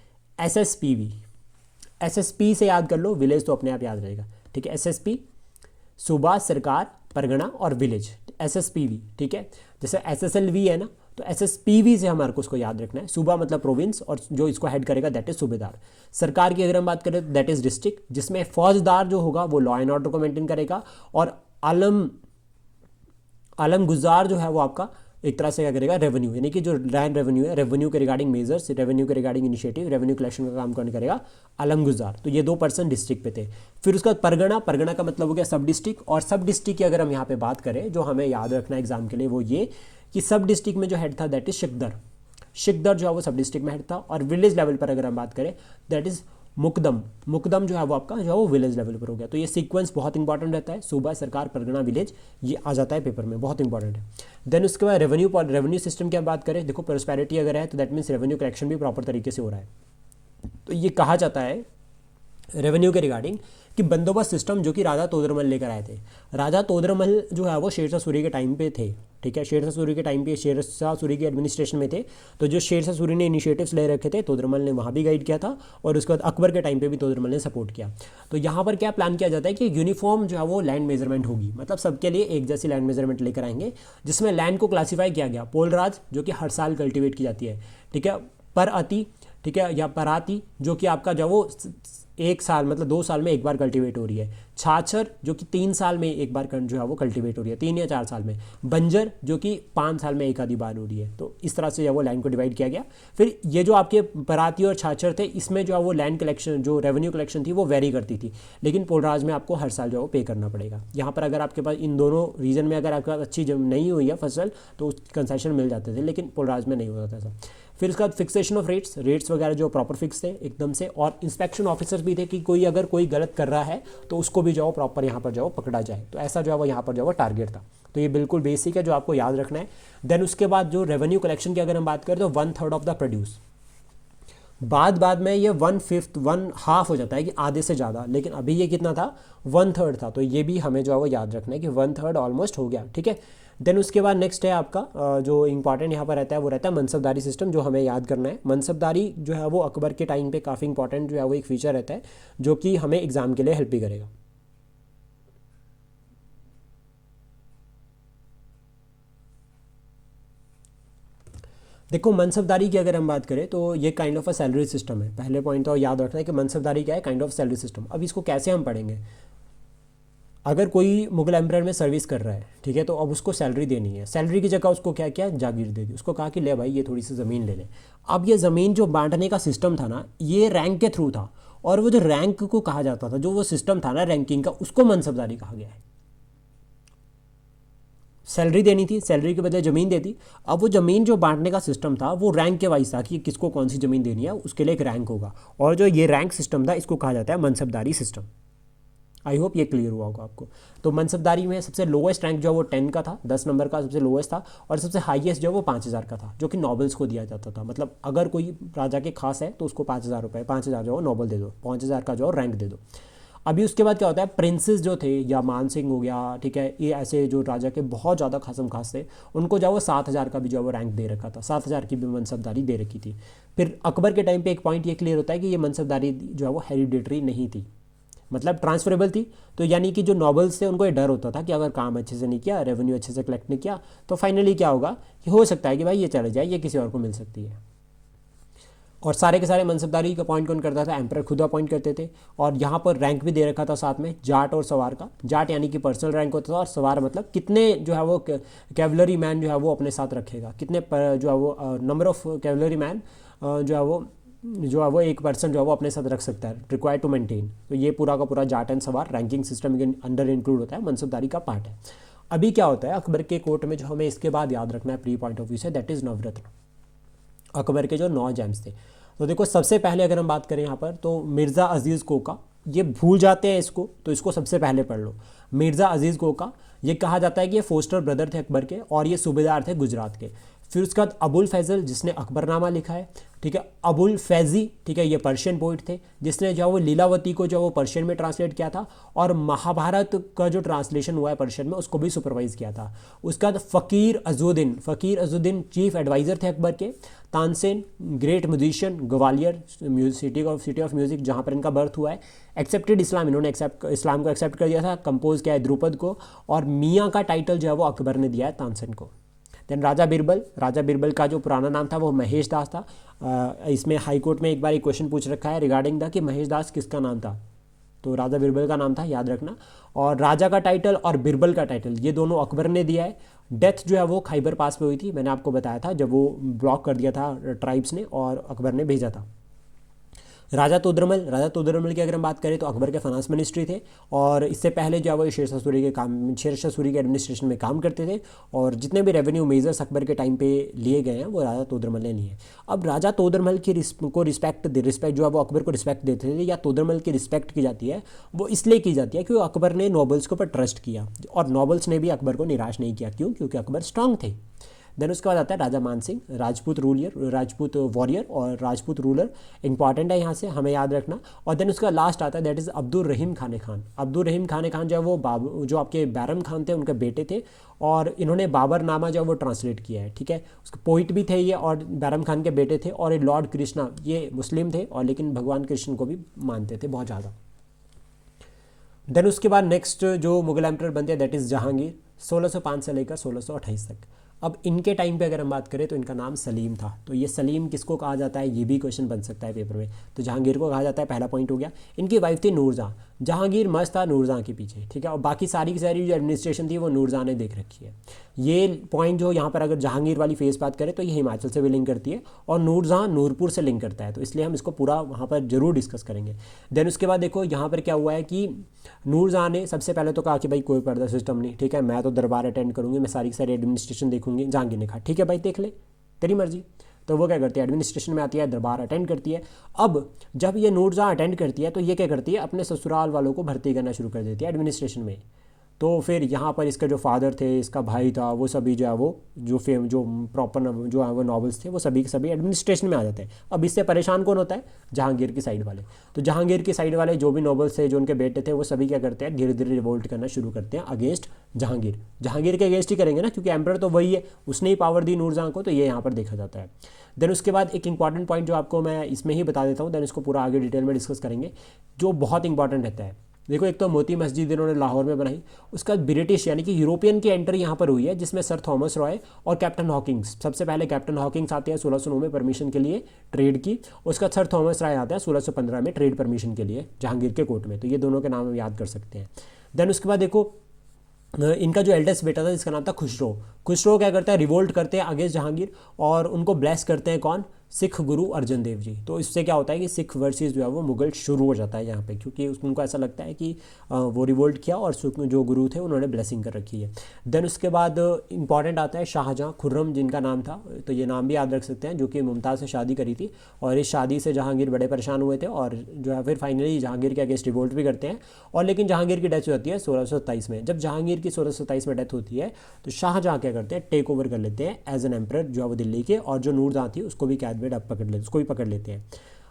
SSPV से याद कर लो, विलेज तो अपने आप याद रहेगा, ठीक है। SSP सूबा सरकार परगना और विलेज, SSPV, ठीक है। जैसे SSLV है ना, तो SSPV से हमारे को उसको याद रखना है। सूबा मतलब प्रोविंस, और जो इसको हेड करेगा दैट इज सूबेदार। सरकार की अगर हम बात करें तो दैट इज डिस्ट्रिक्ट, जिसमें फौजदार जो होगा वो लॉ एंड ऑर्डर को मेंटेन करेगा, और आलम गुजार जो है वो आपका एक तरह से क्या करेगा, रेवेन्यू, यानी कि जो लैंड रेवेन्यू है, रेवेन्यू के रिगार्डिंग मेजर्स, रेवेन्यू के रिगार्डिंग इनिशिएटिव, रेवेन्यू कलेक्शन का काम कौन करेगा, आलम गुजार। तो ये 2 पर्सन डिस्ट्रिक्ट पे थे। फिर उसका परगना का मतलब हो गया सब डिस्ट्रिक्ट, और सब डिस्ट्रिक्ट की अगर हम यहाँ पे बात करें जो हमें याद रखना है एग्जाम के लिए वो ये कि सब डिस्ट्रिक्ट में जो हेड था दैट इज शिकदर जो है वो सब डिस्ट्रिक्ट में हेड था। और विलेज लेवल पर अगर हम बात करें दैट इज मुकदम जो है वो आपका जो है वो विलेज लेवल पर हो गया। तो ये सीक्वेंस बहुत इंपॉर्टेंट रहता है, सूबा सरकार परगना विलेज, ये आ जाता है पेपर में, बहुत इंपॉर्टेंट है। देन उसके बाद रेवेन्यू सिस्टम की हम बात करें, देखो प्रॉस्पेरिटी अगर है तो दैट मीन्स रेवेन्यू कलेक्शन भी प्रॉपर तरीके से हो रहा है। तो ये कहा जाता है रेवेन्यू के रिगार्डिंग कि बंदोबस्त सिस्टम जो कि राजा तोदरमल लेकर आए थे। राजा तोदरमल जो है वो शेरशाह सूरी के टाइम पे थे, ठीक है, शेरशाह सूरी के टाइम पे शेरशाह सूरी के एडमिनिस्ट्रेशन में थे। तो जो शेरशाह सूरी ने इनिशिएटिव्स ले रखे थे तोदरमल ने वहाँ भी गाइड किया था, और उसके बाद अकबर के टाइम पे भी तोदरमल ने सपोर्ट किया। तो यहाँ पर क्या प्लान किया जाता है कि यूनिफॉर्म जो है वो लैंड मेजरमेंट होगी, मतलब सबके लिए एक जैसी लैंड मेजरमेंट लेकर आएंगे, जिसमें लैंड को क्लासीफाई किया गया पोलराज जो कि हर साल कल्टिवेट की जाती है, ठीक है, पर अति, ठीक है, या पराती जो कि आपका जो वो 1 साल मतलब 2 साल में एक बार कल्टीवेट हो रही है। छाछर जो कि 3 साल में एक बार जो है वो कल्टीवेट हो रही है, 3 या 4 साल में। बंजर जो कि 5 साल में एक आधी बार हो रही है। तो इस तरह से जो है वो लैंड को डिवाइड किया गया। फिर ये जो आपके पराती और छाछर थे, इसमें जो है वो लैंड कलेक्शन, जो रेवेन्यू कलेक्शन थी वो वेरी करती थी, लेकिन पोलराज में आपको हर साल जो है वो पे करना पड़ेगा। यहाँ पर अगर आपके पास इन दोनों रीजन में अगर आपके पास अच्छी नहीं हुई है फसल तो कंसेशन मिल जाते थे, लेकिन पोलराज में नहीं होता था ऐसा। फिर उसके बाद फिक्सेशन ऑफ रेट्स वगैरह जो प्रॉपर फिक्स थे एकदम से, और इंस्पेक्शन ऑफिसर्स भी थे कि कोई अगर कोई गलत कर रहा है तो उसको भी जो प्रॉपर यहाँ पर जो पकड़ा जाए। तो ऐसा जो है वो यहाँ पर जो है टारगेट था। तो ये बिल्कुल बेसिक है जो आपको याद रखना है। देन उसके बाद जो रेवेन्यू कलेक्शन की अगर हम बात करें तो 1/3 ऑफ द प्रोड्यूस, बाद में ये 1/5 1/2 हो जाता है कि आधे से ज़्यादा, लेकिन अभी ये कितना था 1/3 था। तो ये भी हमें जो है वो याद रखना है कि 1/3 ऑलमोस्ट हो गया, ठीक है। देन उसके बाद नेक्स्ट है आपका जो इंपॉर्टेंट यहाँ पर रहता है वो रहता है मनसबदारी सिस्टम, जो हमें याद करना है। मनसबदारी जो है वो अकबर के टाइम पे काफ़ी इंपॉर्टेंट जो है वो एक फीचर रहता है जो कि हमें एग्जाम के लिए हेल्प भी करेगा। देखो मनसबदारी की अगर हम बात करें तो ये kind of a salary system है। पहले पॉइंट तो याद रखना है कि मनसबदारी क्या है, काइंड ऑफ सैलरी सिस्टम। अब इसको कैसे हम पढ़ेंगे, अगर कोई मुगल एम्पर में सर्विस कर रहा है, ठीक है, तो अब उसको सैलरी देनी है। सैलरी की जगह उसको क्या किया, जागीर दे दी। उसको कहा कि ले भाई ये थोड़ी सी ज़मीन ले ले। अब ये ज़मीन जो बांटने का सिस्टम था ना, ये रैंक के थ्रू था, और वो जो रैंक को कहा जाता था, जो वो सिस्टम था ना रैंकिंग का, उसको मनसबदारी कहा गया है। सैलरी देनी थी, सैलरी के बदले ज़मीन दे दी। अब वो ज़मीन जो बांटने का सिस्टम था वो रैंक के वाइज था कि किसको कौन सी ज़मीन देनी है, उसके लिए एक रैंक होगा, और जो ये रैंक सिस्टम था इसको कहा जाता है मनसबदारी सिस्टम। आई होप ये क्लियर हुआ होगा आपको। तो मनसबदारी में सबसे लोएस्ट रैंक जो है वो 10 का था, 10 नंबर का सबसे लोएस्ट था, और सबसे हाईएस्ट जो है वो 5,000 का था, जो कि नॉबल्स को दिया जाता था। मतलब अगर कोई राजा के खास है तो उसको 5,000 रुपये, 5,000 जो है नॉबल दे दो, 5,000 का जो है रैंक दे दो। अभी उसके बाद क्या होता है, प्रिंसेस जो थे, या मान सिंह हो गया, ठीक है, ये ऐसे जो राजा के बहुत ज़्यादा खासम खास थे, उनको जो है वो 7,000 का भी जो है वो रैंक दे रखा था, 7,000 की भी मनसबदारी दे रखी थी। फिर अकबर के टाइम पे एक पॉइंट ये क्लियर होता है कि ये मनसबदारी जो है वो हेरिडेटरी नहीं थी, मतलब ट्रांसफरेबल थी। तो यानी कि जो नॉबल्स थे उनको ये डर होता था कि अगर काम अच्छे से नहीं किया, रेवेन्यू अच्छे से कलेक्ट नहीं किया, तो फाइनली क्या होगा कि हो सकता है कि भाई ये चले जाए, ये किसी और को मिल सकती है। और सारे के सारे मनसबदारी का अपॉइंट कौन करता था, एम्परर खुद अपॉइंट करते थे। और यहाँ पर रैंक भी दे रखा था साथ में, जाट और सवार का। जाट यानी कि पर्सनल रैंक होता था, और सवार मतलब कितने जो है वो कैवलरी मैन जो है वो अपने साथ रखेगा, कितने जो है वो नंबर ऑफ कैवलरी मैन जो है वो एक पर्सन जो है वो अपने साथ रख सकता है, रिक्वायर्ड टू मेंटेन। तो ये पूरा का पूरा जाट एंड सवार रैंकिंग सिस्टम के अंडर इंक्लूड होता है, मनसबदारी का पार्ट है। अभी क्या होता है अकबर के कोर्ट में, जो हमें इसके बाद याद रखना है प्री पॉइंट ऑफ व्यू से, दैट इज़ नवरत्न। अकबर के जो 9 जेम्स थे, तो देखो सबसे पहले अगर हम बात करें यहाँ पर, तो मिर्ज़ा अजीज़ कोका, ये भूल जाते हैं इसको, तो इसको सबसे पहले पढ़ लो। मिर्ज़ा अजीज़ कोका, ये कहा जाता है कि ये फोस्टर ब्रदर थे अकबर के, और ये सूबेदार थे गुजरात के। फिर उसके बाद अबुल फैज़ल, जिसने अकबरनामा लिखा है, ठीक है। अबुल फैज़ी, ठीक है, ये पर्शियन पोइट थे, जिसने जो वो लीलावती को जो वो पर्शियन में ट्रांसलेट किया था, और महाभारत का जो ट्रांसलेशन हुआ है पर्शियन में उसको भी सुपरवाइज़ किया था। उसके बाद फ़कीर अजुद्दीन चीफ एडवाइज़र थे अकबर के। Tansen, great musician, Gwalior city of music, जहाँ पर इनका बर्थ हुआ है। एक्सेप्टेड इस्लाम, इन्होंने इस्लाम को एक्सेप्ट कर दिया था, कंपोज किया है द्रुपद को, और मियाँ का टाइटल जो है वो अकबर ने दिया है तानसेन को। देन राजा बिरबल का जो पुराना नाम था वो महेश दास था। इसमें हाई कोर्ट में एक बार एक क्वेश्चन पूछ रखा है रिगार्डिंग द कि महेश दास किसका नाम था, तो राजा बिरबल का नाम था, याद रखना। और राजा का टाइटल और बिरबल का टाइटल ये दोनों अकबर ने दिया है। डेथ जो है वो खैबर पास पे हुई थी, मैंने आपको बताया था, जब वो ब्लॉक कर दिया था ट्राइब्स ने और अकबर ने भेजा था। राजा तोदरमल की अगर हम बात करें तो अकबर के फाइनेंस मिनिस्ट्री थे, और इससे पहले जो है वो शेरशाह सूरी के एडमिनिस्ट्रेशन में काम करते थे, और जितने भी रेवेन्यू मेजर्स अकबर के टाइम पे लिए गए हैं वो राजा तोदरमल ने लिए। अब राजा तोदरमल की रिस्पेक्ट जो है वो अकबर को रिस्पेक्ट देते थे, या तोदरमल की रिस्पेक्ट की जाती है, वो इसलिए की जाती है क्योंकि अकबर ने नॉबल्स के ऊपर ट्रस्ट किया, और नॉबल्स ने भी अकबर को निराश नहीं किया। क्यों? क्योंकि अकबर स्ट्रांग थे। देन उसके बाद आता है राजा मानसिंह, राजपूत वॉरियर और राजपूत रूलर, इंपॉर्टेंट है यहाँ से हमें याद रखना। और देन उसका लास्ट आता है दैट इज़ अब्दुल रहीम खान खान जो है वो जो आपके बैरम खान थे उनके बेटे थे, और इन्होंने बाबरनामा जो है वो ट्रांसलेट किया है, ठीक है। उसके पोइट भी थे ये, और बैरम खान के बेटे थे, और ये लॉर्ड कृष्णा, ये मुस्लिम थे और लेकिन भगवान कृष्ण को भी मानते थे बहुत ज़्यादा। देन उसके बाद नेक्स्ट जो मुगल एम्परर बनते हैं दैट इज़ जहांगीर, 1605 से लेकर 1628 तक। अब इनके टाइम पे अगर हम बात करें तो इनका नाम सलीम था। तो ये सलीम किसको कहा जाता है, ये भी क्वेश्चन बन सकता है पेपर में। तो जहांगीर को कहा जाता है, पहला पॉइंट हो गया। इनकी वाइफ थी नूरजहां। जहांगीर मस्त था नूरजहां के पीछे, ठीक है, और बाकी सारी की सारी जो एडमिनिस्ट्रेशन थी वो नूरजहां ने देख रखी है। ये पॉइंट जो यहाँ पर अगर जहांगीर वाली फेस बात करें तो ये हिमाचल से भी लिंक करती है और नूरजहां नूरपुर से लिंक करता है, तो इसलिए हम इसको पूरा वहाँ पर जरूर डिस्कस करेंगे। देन उसके बाद देखो यहाँ पर क्या हुआ है कि नूरजहां ने सबसे पहले तो कहा कि भाई कोई पर्दा सिस्टम नहीं, ठीक है, मैं तो दरबार अटेंड करूँगी, मैं सारी की सारी एडमिनिस्ट्रेशन देखूंगी। जहांगीर ने कहा ठीक है भाई देख ले, तेरी मर्जी। तो वो क्या करती है, एडमिनिस्ट्रेशन में आती है, दरबार अटेंड करती है। अब जब ये नूरजहां अटेंड करती है तो ये क्या करती है, अपने ससुराल वालों को भर्ती करना शुरू कर देती है एडमिनिस्ट्रेशन में। तो फिर यहाँ पर इसके जो फादर थे, इसका भाई था, वो सभी जो है वो जो प्रॉपर जो है वो नॉवेल्स थे वो सभी के सभी एडमिनिस्ट्रेशन में आ जाते हैं। अब इससे परेशान कौन होता है, जहांगीर की साइड वाले। तो जहांगीर की साइड वाले जो भी नॉवेल्स थे, जो उनके बेटे थे, वो सभी क्या करते हैं, धीरे धीरे रिवोल्ट करना शुरू करते हैं अगेंस्ट जहांगीर। जहांगीर के अगेंस्ट ही करेंगे ना, क्योंकि एम्परर तो वही है, उसने ही पावर दी नूरजहां को, तो ये यहाँ पर देखा जाता है। देन उसके बाद एक इंपॉर्टेंट पॉइंट जो आपको मैं इसमें ही बता देता हूँ, देन इसको पूरा आगे डिटेल में डिस्कस करेंगे, जो बहुत इंपॉर्टेंट रहता है। देखो एक तो मोती मस्जिद इन्होंने लाहौर में बनाई, उसका ब्रिटिश यानी कि यूरोपियन की एंट्री यहाँ पर हुई है, जिसमें सर थॉमस रॉय और कैप्टन हॉकिंग्स, सबसे पहले कैप्टन हॉकिंग्स आते हैं 1609 में परमिशन के लिए ट्रेड की, उसका सर थॉमस रॉय आता है 1615 में ट्रेड परमिशन के लिए जहांगीर के कोर्ट में। तो ये दोनों के नाम हम याद कर सकते हैं। देन उसके बाद देखो इनका जो एल्डेस्ट बेटा था जिसका नाम था खुसरो। खुसरो क्या करता है, रिवोल्ट करते हैं अगेंस्ट जहांगीर और उनको ब्लेस करते हैं कौन, सिख गुरु अर्जन देव जी। तो इससे क्या होता है कि सिख वर्सेस जो है वो मुगल शुरू हो जाता है यहाँ पे, क्योंकि उनको ऐसा लगता है कि वो रिवोल्ट किया और जो गुरु थे उन्होंने ब्लेसिंग कर रखी है। देन उसके बाद इंपॉर्टेंट आता है शाहजहाँ, खुर्रम जिनका नाम था, तो ये नाम भी याद रख सकते हैं, जो कि मुमताज़ से शादी करी थी और इस शादी से जहांगीर बड़े परेशान हुए थे और जो है फिर फाइनली जहांगीर के अगेंस्ट रिवोल्ट भी करते हैं। और लेकिन जहांगीर की डेथ होती है 1627 में। जब जहांगीर की 1627 में डेथ होती है तो शाहजहाँ क्या करते हैं, टेक ओवर कर लेते हैं एज एन एम्परर जो है वो दिल्ली के, और जो नूरजहां थी उसको भी कैद में पकड़ लेते, उसको भी पकड़ लेते हैं।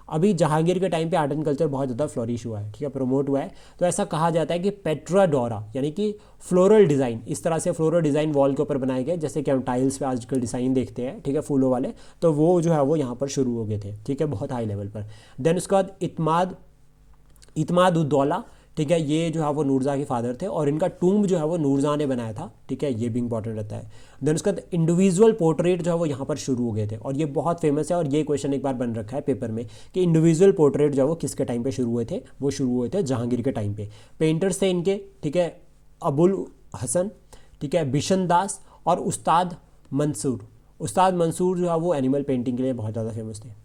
अभी जहांगीर के टाइम पे आर्ट एंड कल्चर बहुत ज़्यादा फ्लोरिश हुआ है, ठीक है, प्रमोट हुआ है। तो ऐसा कहा जाता है कि पेट्राडोरा यानी कि फ्लोरल डिज़ाइन, इस तरह से फ्लोरल डिज़ाइन वॉल के ऊपर बनाए गए, जैसे कि हम टाइल्स पे आजकल डिज़ाइन देखते हैं, ठीक है, फूलों वाले, तो वो जो है वो यहाँ पर शुरू हो गए थे, ठीक है, बहुत हाई लेवल पर। देन उसके बाद इतमाद उद्दौला, ठीक है, ये जो है वो नूरजहां के फादर थे और इनका टूम्ब जो है वो नूरजहां ने बनाया था, ठीक है, ये भी इंपॉर्टेंट रहता है। देन उसका इंडिविजुअल पोर्ट्रेट जो है वो यहाँ पर शुरू हो गए थे और ये बहुत फेमस है और ये क्वेश्चन एक बार बन रखा है पेपर में कि इंडिविजुअल पोर्ट्रेट जो है वो किसके टाइम पे शुरू हुए थे, वो शुरू हुए थे जहांगीर के टाइम पे। पेंटर्स थे इनके, ठीक है, अबुल हसन, ठीक है, बिशन दास और उस्ताद मंसूर। उस्ताद मंसूर जो है वो एनिमल पेंटिंग के लिए बहुत ज़्यादा फेमस थे।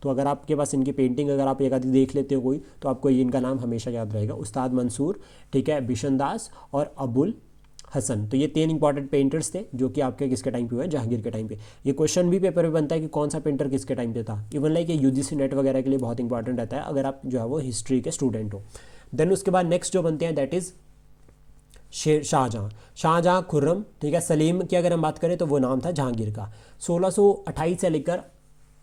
तो अगर आपके पास इनकी पेंटिंग अगर आप एक आधी देख लेते हो कोई, तो आपको ये इनका नाम हमेशा याद रहेगा, उस्ताद मंसूर, ठीक है, बिशन दास और अबुल हसन। तो ये 3 इंपॉर्टेंट पेंटर्स थे जो कि आपके किसके टाइम पे हुए, जहांगीर के टाइम पे। ये क्वेश्चन भी पेपर में बनता है कि कौन सा पेंटर किसके टाइम पे था। इवन लाइक ये यूजीसी नेट वगैरह के लिए बहुत इंपॉर्टेंट रहता है अगर आप जो है वो हिस्ट्री के स्टूडेंट हो। देन उसके बाद नेक्स्ट जो बनते हैं दैट इज़ शाहजहाँ खुर्रम, ठीक है। सलीम की अगर हम बात करें तो वो नाम था जहांगीर का। 1628 से लेकर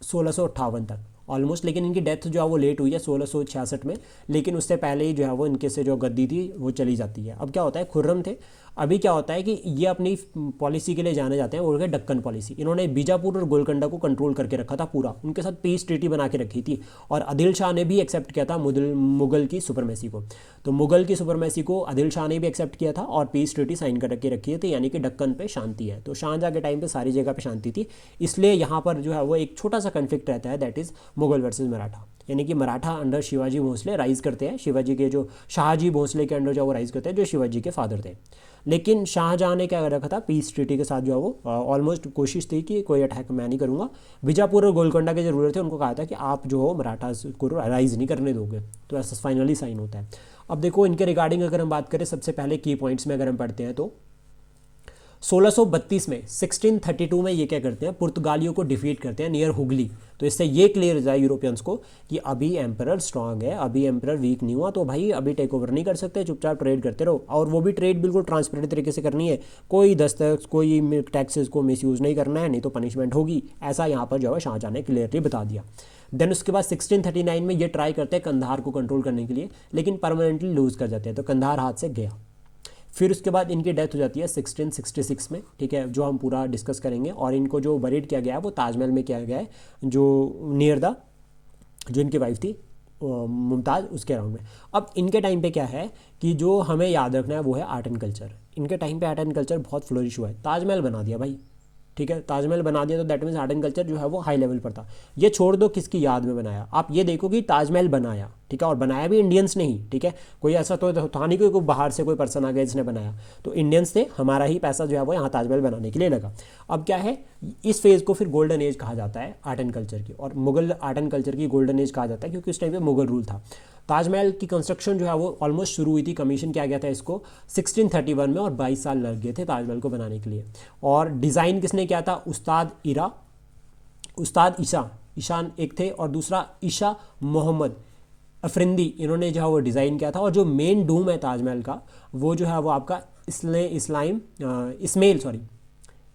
1658 तक ऑलमोस्ट, लेकिन इनकी डेथ जो है वो लेट हुई है 1666 में, लेकिन उससे पहले ही जो है वो इनके से जो गद्दी थी वो चली जाती है। अब क्या होता है, खुर्रम थे, अभी क्या होता है कि ये अपनी पॉलिसी के लिए जाने जाते हैं, वो है डक्कन पॉलिसी। इन्होंने बीजापुर और गोलकोंडा को कंट्रोल करके रखा था पूरा, उनके साथ पीस ट्रीटी बना के रखी थी और आदिल शाह ने भी एक्सेप्ट किया था मुगल की सुपरमेसी को। तो मुगल की सुपरमेसी को आदिल शाह ने भी एक्सेप्ट किया था और पीस ट्रीटी साइन कर के रखी थी, यानी कि डक्कन पे शांति है। तो शाहजहाँ के टाइम पे सारी जगह पे शांति थी, इसलिए यहाँ पर जो है वो एक छोटा सा कन्फ्लिक्ट रहता है, that is Mughal versus Maratha, यानी कि मराठा अंडर शिवाजी भोसले राइज करते हैं, शिवाजी के जो शाहजी भोसले के अंडर जो वो राइज करते हैं, जो शिवाजी के फादर थे। लेकिन शाहजहाँ ने क्या कर रखा था, पीस ट्रीटी के साथ जो है वो ऑलमोस्ट कोशिश थी कि कोई अटैक मैं नहीं करूँगा। बीजापुर और गोलकोंडा के जो रूलर थे उनको कहा था कि आप जो हो मराठा को राइज नहीं करने दोगे, तो ऐसा फाइनली साइन होता है। अब देखो इनके रिगार्डिंग अगर हम बात करें, सबसे पहले की पॉइंट्स में अगर हम पढ़ते हैं तो 1632 में 1632 में ये क्या करते हैं, पुर्तगालियों को डिफीट करते हैं नियर हुगली। तो इससे ये क्लियर हो जाए यूरोपियंस को कि अभी एम्परर स्ट्रांग है, अभी एम्परर वीक नहीं हुआ, तो भाई अभी टेक ओवर नहीं कर सकते, चुपचाप ट्रेड करते रहो। और वो भी ट्रेड बिल्कुल ट्रांसपेरेंट तरीके से करनी है, कोई दस्तक कोई टैक्सेस को मिसयूज़ नहीं करना है, नहीं तो पनिशमेंट होगी। ऐसा यहाँ पर जो है शाहजहाँ ने क्लियरली बता दिया। देन उसके बाद 1639 में ये ट्राई करते हैं कंधार को कंट्रोल करने के लिए, लेकिन परमानेंटली लूज़ कर जाते हैं, तो कंधार हाथ से गया। फिर उसके बाद इनकी डेथ हो जाती है 1666 में, ठीक है, जो हम पूरा डिस्कस करेंगे। और इनको जो बरीड किया गया है वो ताजमहल में किया गया है, जो नियर द जो इनकी वाइफ थी मुमताज़, उसके अराउंड में। अब इनके टाइम पे क्या है कि जो हमें याद रखना है वो है आर्ट एंड कल्चर। इनके टाइम पे आर्ट एंड कल्चर बहुत फ्लोरिश हुआ है, ताजमहल बना दिया भाई, ठीक है, ताजमहल बना दिया तो that means art and culture जो है वो हाई लेवल पर था। ये छोड़ दो किसकी याद में बनाया, आप ये देखो कि ताजमहल बनाया, ठीक है, और बनाया भी इंडियंस ने ही, ठीक है, कोई ऐसा तो था नहीं कोई बाहर से कोई पर्सन आ गया जिसने बनाया, तो इंडियंस थे, हमारा ही पैसा जो है वो यहाँ ताजमहल बनाने के लिए लगा। अब क्या है, इस फेज़ को फिर गोल्डन एज कहा जाता है आर्ट एंड कल्चर की, और मुगल आर्ट एंड कल्चर की गोल्डन एज कहा जाता है क्योंकि उस टाइम पे मुगल रूल था। ताजमहल की कंस्ट्रक्शन जो है वो ऑलमोस्ट शुरू हुई थी, कमीशन किया गया था इसको 1631 में, और 22 साल लग गए थे ताजमहल को बनाने के लिए। और डिज़ाइन किसने किया था, उस्ताद ईशान एक थे, और दूसरा ईशा मोहम्मद अफरिंदी, इन्होंने जो है वो डिज़ाइन किया था। और जो मेन डूम है ताजमहल का वो जो है वो आपका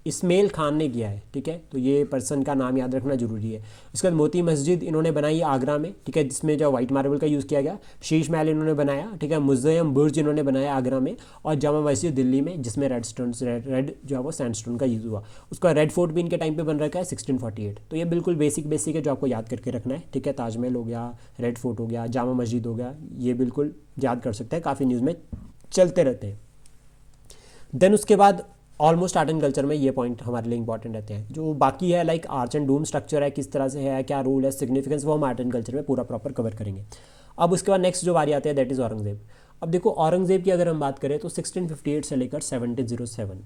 इस्माइल खान ने किया है, ठीक है, तो ये पर्सन का नाम याद रखना जरूरी है। इसके बाद मोती मस्जिद इन्होंने बनाई आगरा में, ठीक है, जिसमें जो वाइट मार्बल का यूज़ किया गया। शीश महल इन्होंने बनाया, ठीक है, मुज़्ज़म बुर्ज इन्होंने बनाया आगरा में, और जामा मस्जिद दिल्ली में जिसमें रेड जो है वो सैंडस्टोन का यूज़ हुआ। उसका रेड फोर्ट भी इनके टाइम पर बन रखा है 1648। तो ये बिल्कुल बेसिक है जो आपको याद करके रखना है, ठीक है, ताजमहल हो गया, रेड फोर्ट हो गया, जामा मस्जिद हो गया, ये बिल्कुल याद कर सकते हैं, काफ़ी न्यूज़ में चलते रहते हैं। देन उसके बाद ऑलमोस्ट आर्ट एंड कल्चर में ये पॉइंट हमारे लिए इंपॉर्टेंट रहते हैं। जो बाकी है like arch and Doom structure है, किस तरह से है, क्या रूल है, सिग्निफिकेंस, वो हम आर्ट एंड कल्चर में पूरा प्रॉपर कवर करेंगे। अब उसके बाद नेक्स्ट जो बारी आती है दैट इज़ औरंगज़ेब। अब देखो औरंगज़ेब की अगर हम बात करें तो 1658 से लेकर 1707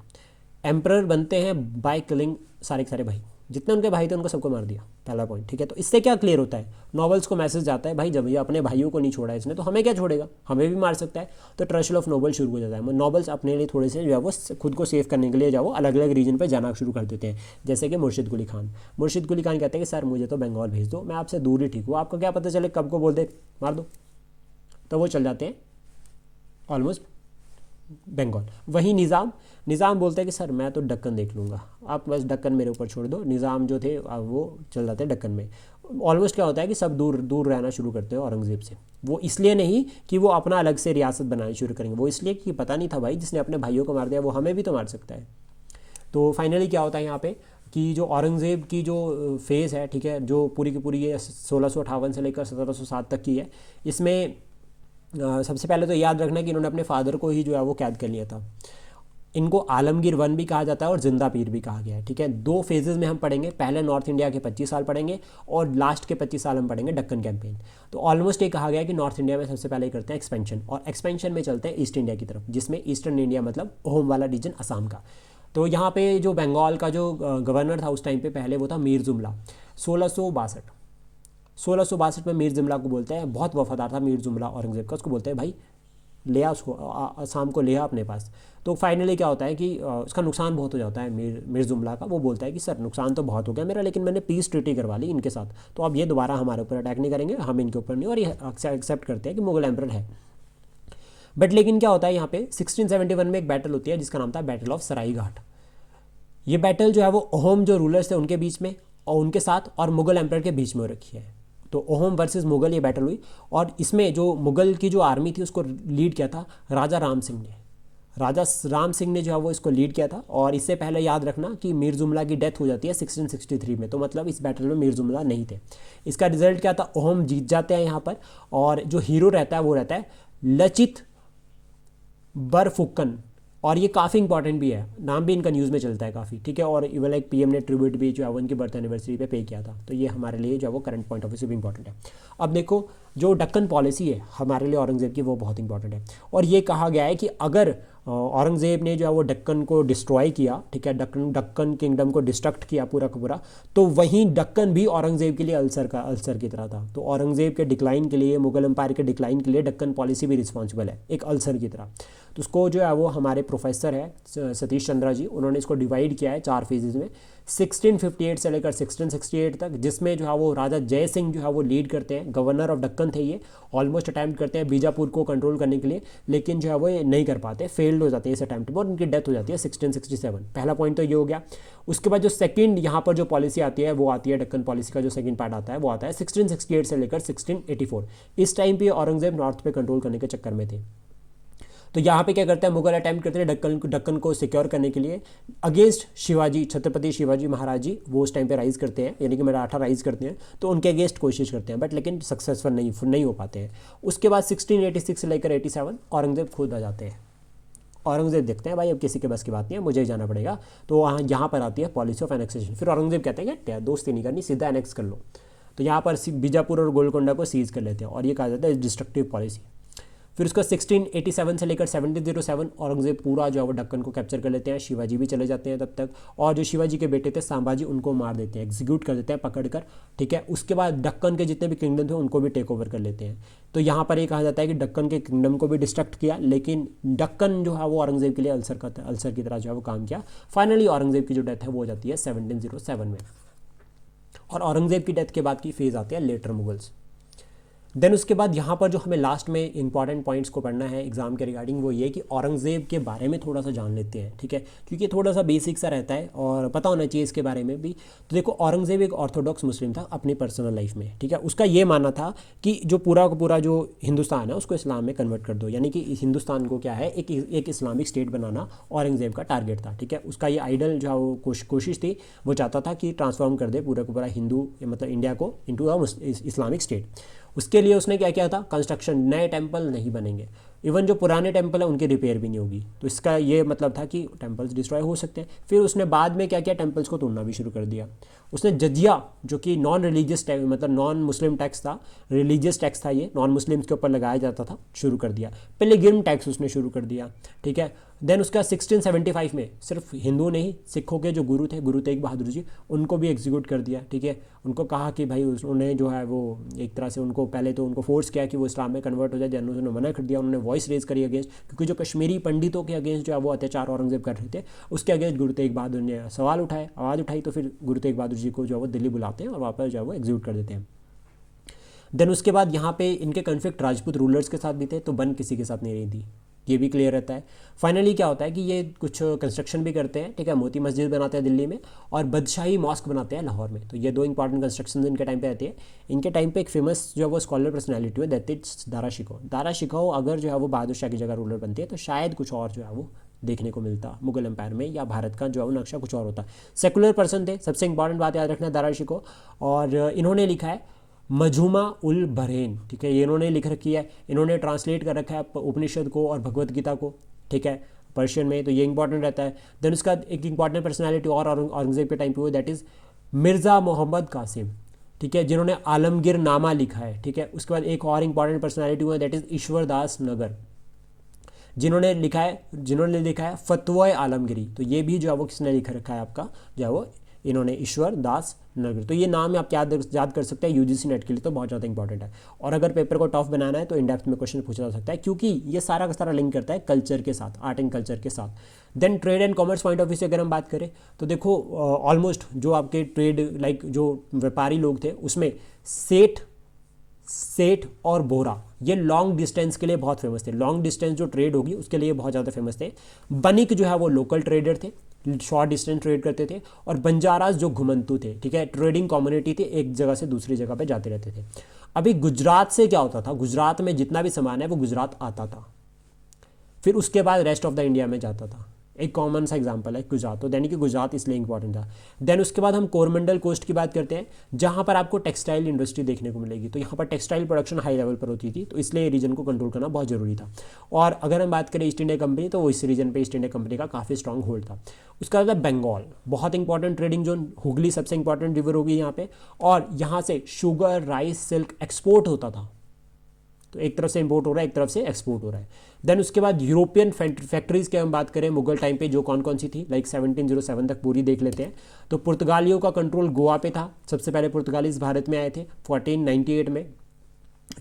एम्परर बनते हैं बाय किलिंग सारे के सारे भाई, जितने उनके भाई थे उनको सबको मार दिया, पहला पॉइंट, ठीक है। तो इससे क्या क्लियर होता है, नॉवेल्स को मैसेज जाता है भाई जब ये अपने भाइयों को नहीं छोड़ा इसने तो हमें क्या छोड़ेगा, हमें भी मार सकता है। तो ट्रेशल ऑफ नोबल शुरू हो जाता है, नॉवेल्स अपने लिए थोड़े से जो है वो खुद को सेव करने के लिए जो वो अलग अलग रीजन पर जाना शुरू कर देते हैं। जैसे कि मुर्शिद कुली खान कहते हैं कि सर मुझे तो बंगाल भेज दो, मैं आपसे दूर ही ठीक हूँ, आपको क्या पता चले कब को बोल दे मार दो, तो वो चल जाते हैं ऑलमोस्ट बंगाल। वहीं निज़ाम बोलते हैं कि सर मैं तो दक्कन देख लूँगा, आप बस दक्कन मेरे ऊपर छोड़ दो। निज़ाम जो थे वो चल जाते हैं दक्कन में। ऑलमोस्ट क्या होता है कि सब दूर दूर रहना शुरू करते हैं औरंगज़ेब से। वो इसलिए नहीं कि वो अपना अलग से रियासत बनानी शुरू करेंगे, वो इसलिए कि पता नहीं था भाई जिसने अपने भाइयों को मार दिया वो हमें भी तो मार सकता है। तो फाइनली क्या होता है यहाँ पे कि जो औरंगज़ेब की जो फेज़ है, ठीक है, जो पूरी की पूरी ये 1658 से लेकर 1707 तक की है, इसमें सबसे पहले तो याद रखना कि इन्होंने अपने फादर को ही जो है वो कैद कर लिया था। इनको आलमगीर वन भी कहा जाता है और जिंदा पीर भी कहा गया है, ठीक है। 2 फेजेस में हम पढ़ेंगे, पहले नॉर्थ इंडिया के 25 साल पढ़ेंगे और लास्ट के 25 साल हम पढ़ेंगे डक्कन कैंपेन। तो ऑलमोस्ट ये कहा गया है कि नॉर्थ इंडिया में सबसे पहले करते हैं एक्सपेंशन, और एक्सपेंशन में चलते हैं ईस्ट इंडिया की तरफ, जिसमें ईस्टर्न इंडिया मतलब ओहम वाला रीजन असम का। तो यहाँ पे जो बंगाल का जो गवर्नर था उस टाइम पे पहले वो था मीर जुमला। 1662 में मीर जुमला को बोलते हैं, बहुत वफादार था मीर जुमला औरंगज़ेब का, उसको बोलते हैं भाई ले आ उसको असम को ले आ अपने पास। तो फाइनली क्या होता है कि उसका नुकसान बहुत हो जाता है मीर जुमला का। वो बोलता है कि सर नुकसान तो बहुत हो गया मेरा, लेकिन मैंने पीस ट्रीटी करवा ली इनके साथ, तो अब ये दोबारा हमारे ऊपर अटैक नहीं करेंगे, हम इनके ऊपर नहीं, और ये एक्सेप्ट करते हैं कि मुगल एम्परर है। बट लेकिन क्या होता है यहाँ पे 1671 में एक बैटल होती है जिसका नाम था बैटल ऑफ सराई घाट। ये बैटल जो है वो ओहम जो रूलर्स थे उनके बीच में और उनके साथ और मुगल एम्परर के बीच में हो रखी है। तो ओहम वर्सेस मुगल ये बैटल हुई, और इसमें जो मुगल की जो आर्मी थी उसको लीड किया था राजा राम सिंह ने जो है वो इसको लीड किया था। और इससे पहले याद रखना कि मीर जुमला की डेथ हो जाती है 1663 में, तो मतलब इस बैटल में मीर जुमला नहीं थे। इसका रिजल्ट क्या था, ओहम जीत जाते हैं यहाँ पर, और जो हीरो रहता है वो रहता है लचित बरफुकन, और ये काफ़ी इंपॉर्टेंट भी है, नाम भी इनका न्यूज़ में चलता है काफ़ी, ठीक है। और इवन लाइक पीएम ने ट्रिब्यूट भी जो है वो इनकी बर्थ एनिवर्सरी पे किया था, तो ये हमारे लिए जो है वो करंट पॉइंट ऑफ व्यू से भी इंपॉर्टेंट है। अब देखो जो डक्कन पॉलिसी है हमारे लिए औरंगज़ेब की, वो बहुत इंपॉर्टेंट है। और ये कहा गया है कि अगर औरंगज़ेब ने जो है वो डक्कन को डिस्ट्रॉय किया, ठीक है, डक्कन किंगडम को डिस्ट्रक्ट किया पूरा का पूरा, तो वहीं डक्कन भी औरंगज़ेब के लिए अल्सर की तरह था। तो औरंगज़ेब के डिक्लाइन के लिए, मुगल एम्पायर के डिक्लाइन के लिए डक्कन पॉलिसी भी रिस्पॉन्सिबल है, एक अल्सर की तरह। तो उसको जो है वो हमारे प्रोफेसर है सतीश चंद्रा जी, उन्होंने इसको डिवाइड किया है 4 फेजेज़ में, 1658 से लेकर 1668 तक, जिसमें जो है वो राजा जय सिंह जो है वो लीड करते हैं। गवर्नर ऑफ डक्कन थे ये, ऑलमोस्ट अटैम्प्ट करते हैं बीजापुर को कंट्रोल करने के लिए, लेकिन जो है वो नहीं कर पाते, फेल्ड हो जाते हैं इस अटैम्प्ट में, और उनकी डेथ हो जाती है 1667। पहला पॉइंट तो ये हो गया। उसके बाद जो सेकंड यहाँ पर जो पॉलिसी आती है वो आती है डक्कन पॉलिसी का जो सेकंड पार्ट आता है वो आता है 1668 से लेकर 1684। इस टाइम पे औरंगज़ेब नॉर्थ पे कंट्रोल करने के चक्कर में थे। तो यहाँ पे क्या करते हैं, मुगल अटैम्प्ट करते हैं डक्कन को सिक्योर करने के लिए अगेंस्ट शिवाजी, छत्रपति शिवाजी महाराज जी वो उस टाइम पे राइज करते हैं, यानी कि मराठा राइज करते हैं, तो उनके अगेंस्ट कोशिश करते हैं, बट लेकिन सक्सेसफुल नहीं हो पाते हैं। उसके बाद 1686 से लेकर 87 औरंगज़ेब खुद आ जाते हैं, औरंगजेब देखते हैं भाई अब किसी के बस की बात नहीं है, मुझे ही जाना पड़ेगा। तो वहाँ यहाँ पर आती है पॉलिसी ऑफ एनेक्सेशन। फिर औरंगजेब कहते हैं कि दोस्ती नहीं करनी, सीधा एनेक्स कर लो। तो यहाँ पर बीजापुर और गोलकोंडा को सीज कर लेते हैं और ये कहा जाता है डिस्ट्रक्टिव पॉलिसी। फिर उसका 1687 से लेकर 1707 औरंगजेब पूरा जो है वो दक्कन को कैप्चर कर लेते हैं। शिवाजी भी चले जाते हैं तब तक, और जो शिवाजी के बेटे थे संभाजी उनको मार देते हैं, एग्जीक्यूट कर देते हैं पकड़ कर, ठीक है। उसके बाद दक्कन के जितने भी किंगडम थे उनको भी टेक ओवर कर लेते हैं। तो यहाँ पर ये कहा जाता है कि दक्कन के किंगडम को भी डिस्ट्रक्ट किया, लेकिन दक्कन जो है वो औरंगजेब के लिए अल्सर की तरह जो है वो काम किया। फाइनली औरंगजेब की जो डेथ है वो हो जाती है 1707 में। और औरंगजेब की डेथ के बाद की फेज़ आते हैं लेटर मुगल्स। देन उसके बाद यहाँ पर जो हमें लास्ट में इंपॉर्टेंट पॉइंट्स को पढ़ना है एग्जाम के रिगार्डिंग, वो ये कि औरंगजेब के बारे में थोड़ा सा जान लेते हैं, ठीक है, क्योंकि थोड़ा सा बेसिक सा रहता है और पता होना चाहिए इसके बारे में भी। तो देखो, औरंगजेब एक ऑर्थोडॉक्स मुस्लिम था अपनी पर्सनल लाइफ में, ठीक है। उसका ये मानना था कि जो पूरा का पूरा जो हिंदुस्तान है उसको इस्लाम में कन्वर्ट कर दो, यानी कि हिंदुस्तान को क्या है एक इस्लामिक स्टेट बनाना औरंगजेब का टारगेट था, ठीक है। उसका ये आइडल जो है वो कोशिश थी, वो चाहता था कि ट्रांसफॉर्म कर दे पूरा का पूरा हिंदू मतलब इंडिया को इंटू अ इस्लामिक स्टेट। उसके लिए उसने क्या किया था, कंस्ट्रक्शन, नए टेंपल नहीं बनेंगे, इवन जो पुराने टेंपल है उनकी रिपेयर भी नहीं होगी। तो इसका ये मतलब था कि टेंपल्स डिस्ट्रॉय हो सकते हैं। फिर उसने बाद में क्या किया, टेंपल्स को तोड़ना भी शुरू कर दिया। उसने जजिया, जो कि नॉन रिलीजियस मतलब नॉन मुस्लिम टैक्स था, रिलीजियस टैक्स था, ये नॉन मुस्लिम्स के ऊपर लगाया जाता था, शुरू कर दिया। पिलग्रिम टैक्स उसने शुरू कर दिया, ठीक है। देन उसका 1675 में सिर्फ हिंदू नहीं, सिखों के जो गुरु थे, गुरु तेग बहादुर जी, उनको भी एग्जीक्यूट कर दिया, ठीक है। उनको कहा कि भाई उन्होंने जो है वो एक तरह से उनको पहले तो उनको फोर्स किया कि वो इस्लाम में कन्वर्ट हो जाए, जैन उन्होंने मना कर दिया। उन्होंने वॉइस रेज करी अगेंस्ट, क्योंकि जो कश्मीरी पंडितों के अगेंस्ट जो है वो अत्याचार औरंगजेब कर रहे थे, उसके अगेंस्ट गुरु तेग बहादुर ने सवाल उठाए, आवाज़ उठाई। तो फिर गुरु तेग बहादुर जी को जो है वो दिल्ली बुलाते हैं और वापस जो है वो एग्जीक्यूट कर देते हैं। देन उसके बाद यहाँ पे इनके कन्फ्लिक्ट राजपूत रूलर्स के साथ भी थे, तो बन किसी के साथ नहीं रही थी, ये भी क्लियर रहता है। फाइनली क्या होता है कि ये कुछ कंस्ट्रक्शन भी करते हैं, ठीक है। मोती मस्जिद बनाते हैं दिल्ली में और बदशाही मॉस्क बनाते हैं लाहौर में। तो ये दो इंपॉर्टेंट कंस्ट्रक्शन इनके टाइम पे आती है। इनके टाइम पे एक फेमस जो है वो स्कॉलर पर्सनैलिटी है, दैट इज दारा शिकोह। दारा शिकोह अगर जो है वो बहादुर शाह की जगह रूलर बनती है तो शायद कुछ और जो है वो देखने को मिलता मुगल एम्पायर में, या भारत का जो है वो नक्शा कुछ और होता। सेकुलर पर्सन थे, सबसे इंपॉर्टेंट बात याद रखना दारा शिकोह। और इन्होंने लिखा है मजहुमा उल बरहेन, ठीक है, ये इन्होंने लिख रखी है। इन्होंने ट्रांसलेट कर रखा है उपनिषद को और भगवत गीता को, ठीक है, पर्शियन में। तो ये इंपॉर्टेंट रहता है। देन उसका एक इंपॉर्टेंट पर्सनालिटी और औरंगजेब के टाइम पे हुई, दैट इज़ मिर्ज़ा मोहम्मद कासिम, ठीक है, जिन्होंने आलमगीर नामा लिखा है, ठीक है। उसके बाद एक और इंपॉर्टेंट पर्सनालिटी हुआ, दैट इज़ ईश्वर दास नगर, जिन्होंने लिखा है फतवा आलमगिरी। तो ये भी जो है वो किसने लिखा रखा है आपका, जो है वो इन्होंने ईश्वर दास नगर। तो ये नाम आप याद कर सकते हैं यूजीसी नेट के लिए, तो बहुत ज़्यादा इंपॉर्टेंट है। और अगर पेपर को टफ बनाना है तो इन डेप्थ में क्वेश्चन पूछा जा सकता है, क्योंकि ये सारा का सारा लिंक करता है कल्चर के साथ, आर्ट एंड कल्चर के साथ। Then trade and commerce point of view से अगर हम बात करें तो देखो ऑलमोस्ट जो आपके ट्रेड लाइक जो व्यापारी लोग थे उसमें सेठ और बोरा, ये लॉन्ग डिस्टेंस के लिए बहुत फेमस थे। लॉन्ग डिस्टेंस जो ट्रेड होगी उसके लिए बहुत ज़्यादा फेमस थे। बनिक जो है वो लोकल ट्रेडर थे, शॉर्ट डिस्टेंस ट्रेड करते थे। और बंजारास जो घुमंतु थे, ठीक है, ट्रेडिंग कम्युनिटी थी, एक जगह से दूसरी जगह पे जाते रहते थे। अभी गुजरात से क्या होता था, गुजरात में जितना भी सामान है वो गुजरात आता था, फिर उसके बाद रेस्ट ऑफ द इंडिया में जाता था। एक कॉमन सा एग्जांपल है गुजरात, तो यानी कि गुजरात इसलिए इंपॉर्टेंट था। देन उसके बाद हम कोरमंडल कोस्ट की बात करते हैं, जहाँ पर आपको टेक्सटाइल इंडस्ट्री देखने को मिलेगी। तो यहाँ पर टेक्सटाइल प्रोडक्शन हाई लेवल पर होती थी, तो इसलिए रीजन को कंट्रोल करना बहुत जरूरी था। और अगर हम बात करें ईस्ट इंडिया कंपनी, तो वो इस रीजन पर ईस्ट इंडिया कंपनी का काफ़ी स्ट्रॉन्ग होल्ड था। उसका बाद बंगाल, बहुत इंपॉर्टेंट ट्रेडिंग जोन, हुगली सबसे इंपॉर्टेंट रिवर होगी यहाँ पे, और यहाँ से शुगर, राइस, सिल्क एक्सपोर्ट होता था। तो एक तरफ से इंपोर्ट हो रहा है, एक तरफ से एक्सपोर्ट हो रहा है। देन उसके बाद यूरोपियन फैक्ट्रीज की हम बात करें मुगल टाइम पे, जो कौन कौन सी थी, लाइक 1707 तक पूरी देख लेते हैं। तो पुर्तगालियों का कंट्रोल गोवा पे था, सबसे पहले पुर्तगालीज भारत में आए थे 1498 में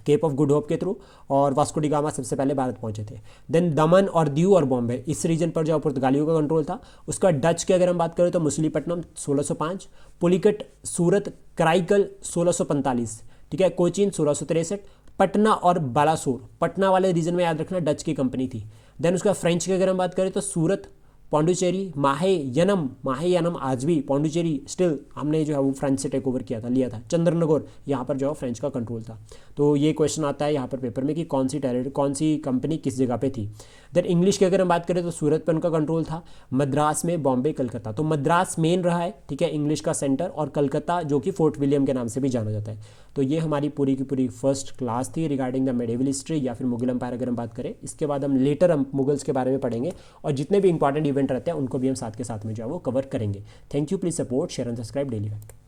केप ऑफ गुड होप के थ्रू, और वास्को डी गामा सबसे पहले भारत पहुंचे थे। देन दमन और दीव और बॉम्बे, इस रीजन पर जो पुर्तगालियों का कंट्रोल था। उसका डच की अगर हम बात करें तो मछलीपट्टनम 1605, पुलिकट, सूरत, कराईकल 1645, ठीक है, कोचीन 1663, पटना और बालासोर, पटना वाले रीजन में याद रखना डच की कंपनी थी। देन उसका फ्रेंच की अगर हम बात करें तो सूरत पौंडुचेरी, माहे यनम आज भी पौंडुचेरी स्टिल हमने जो है वो फ्रेंच से टेक ओवर किया था, लिया था। चंद्रनगौर, यहाँ पर जो है फ्रेंच का कंट्रोल था। तो ये क्वेश्चन आता है यहाँ पर पेपर में कि कौन सी कंपनी किस जगह पे थी। देन इंग्लिश की अगर हम बात करें तो सूरत पर उनका कंट्रोल था, मद्रास में, बॉम्बे, कलकत्ता। तो मद्रास मेन रहा है, ठीक है, इंग्लिश का सेंटर, और कलकत्ता जो कि फोर्ट विलियम के नाम से भी जाना जाता है। तो ये हमारी पूरी की पूरी फर्स्ट क्लास थी रिगार्डिंग द मेडिवल हिस्ट्री या फिर मुगल एम्पायर अगर हम बात करें। इसके बाद हम लेटर हम मुगल्स के बारे में पढ़ेंगे और जितने भी इंपॉर्टेंट इवेंट रहते हैं उनको भी हम साथ के साथ में जो है वो कवर करेंगे। Thank you, please support, share and subscribe daily fact.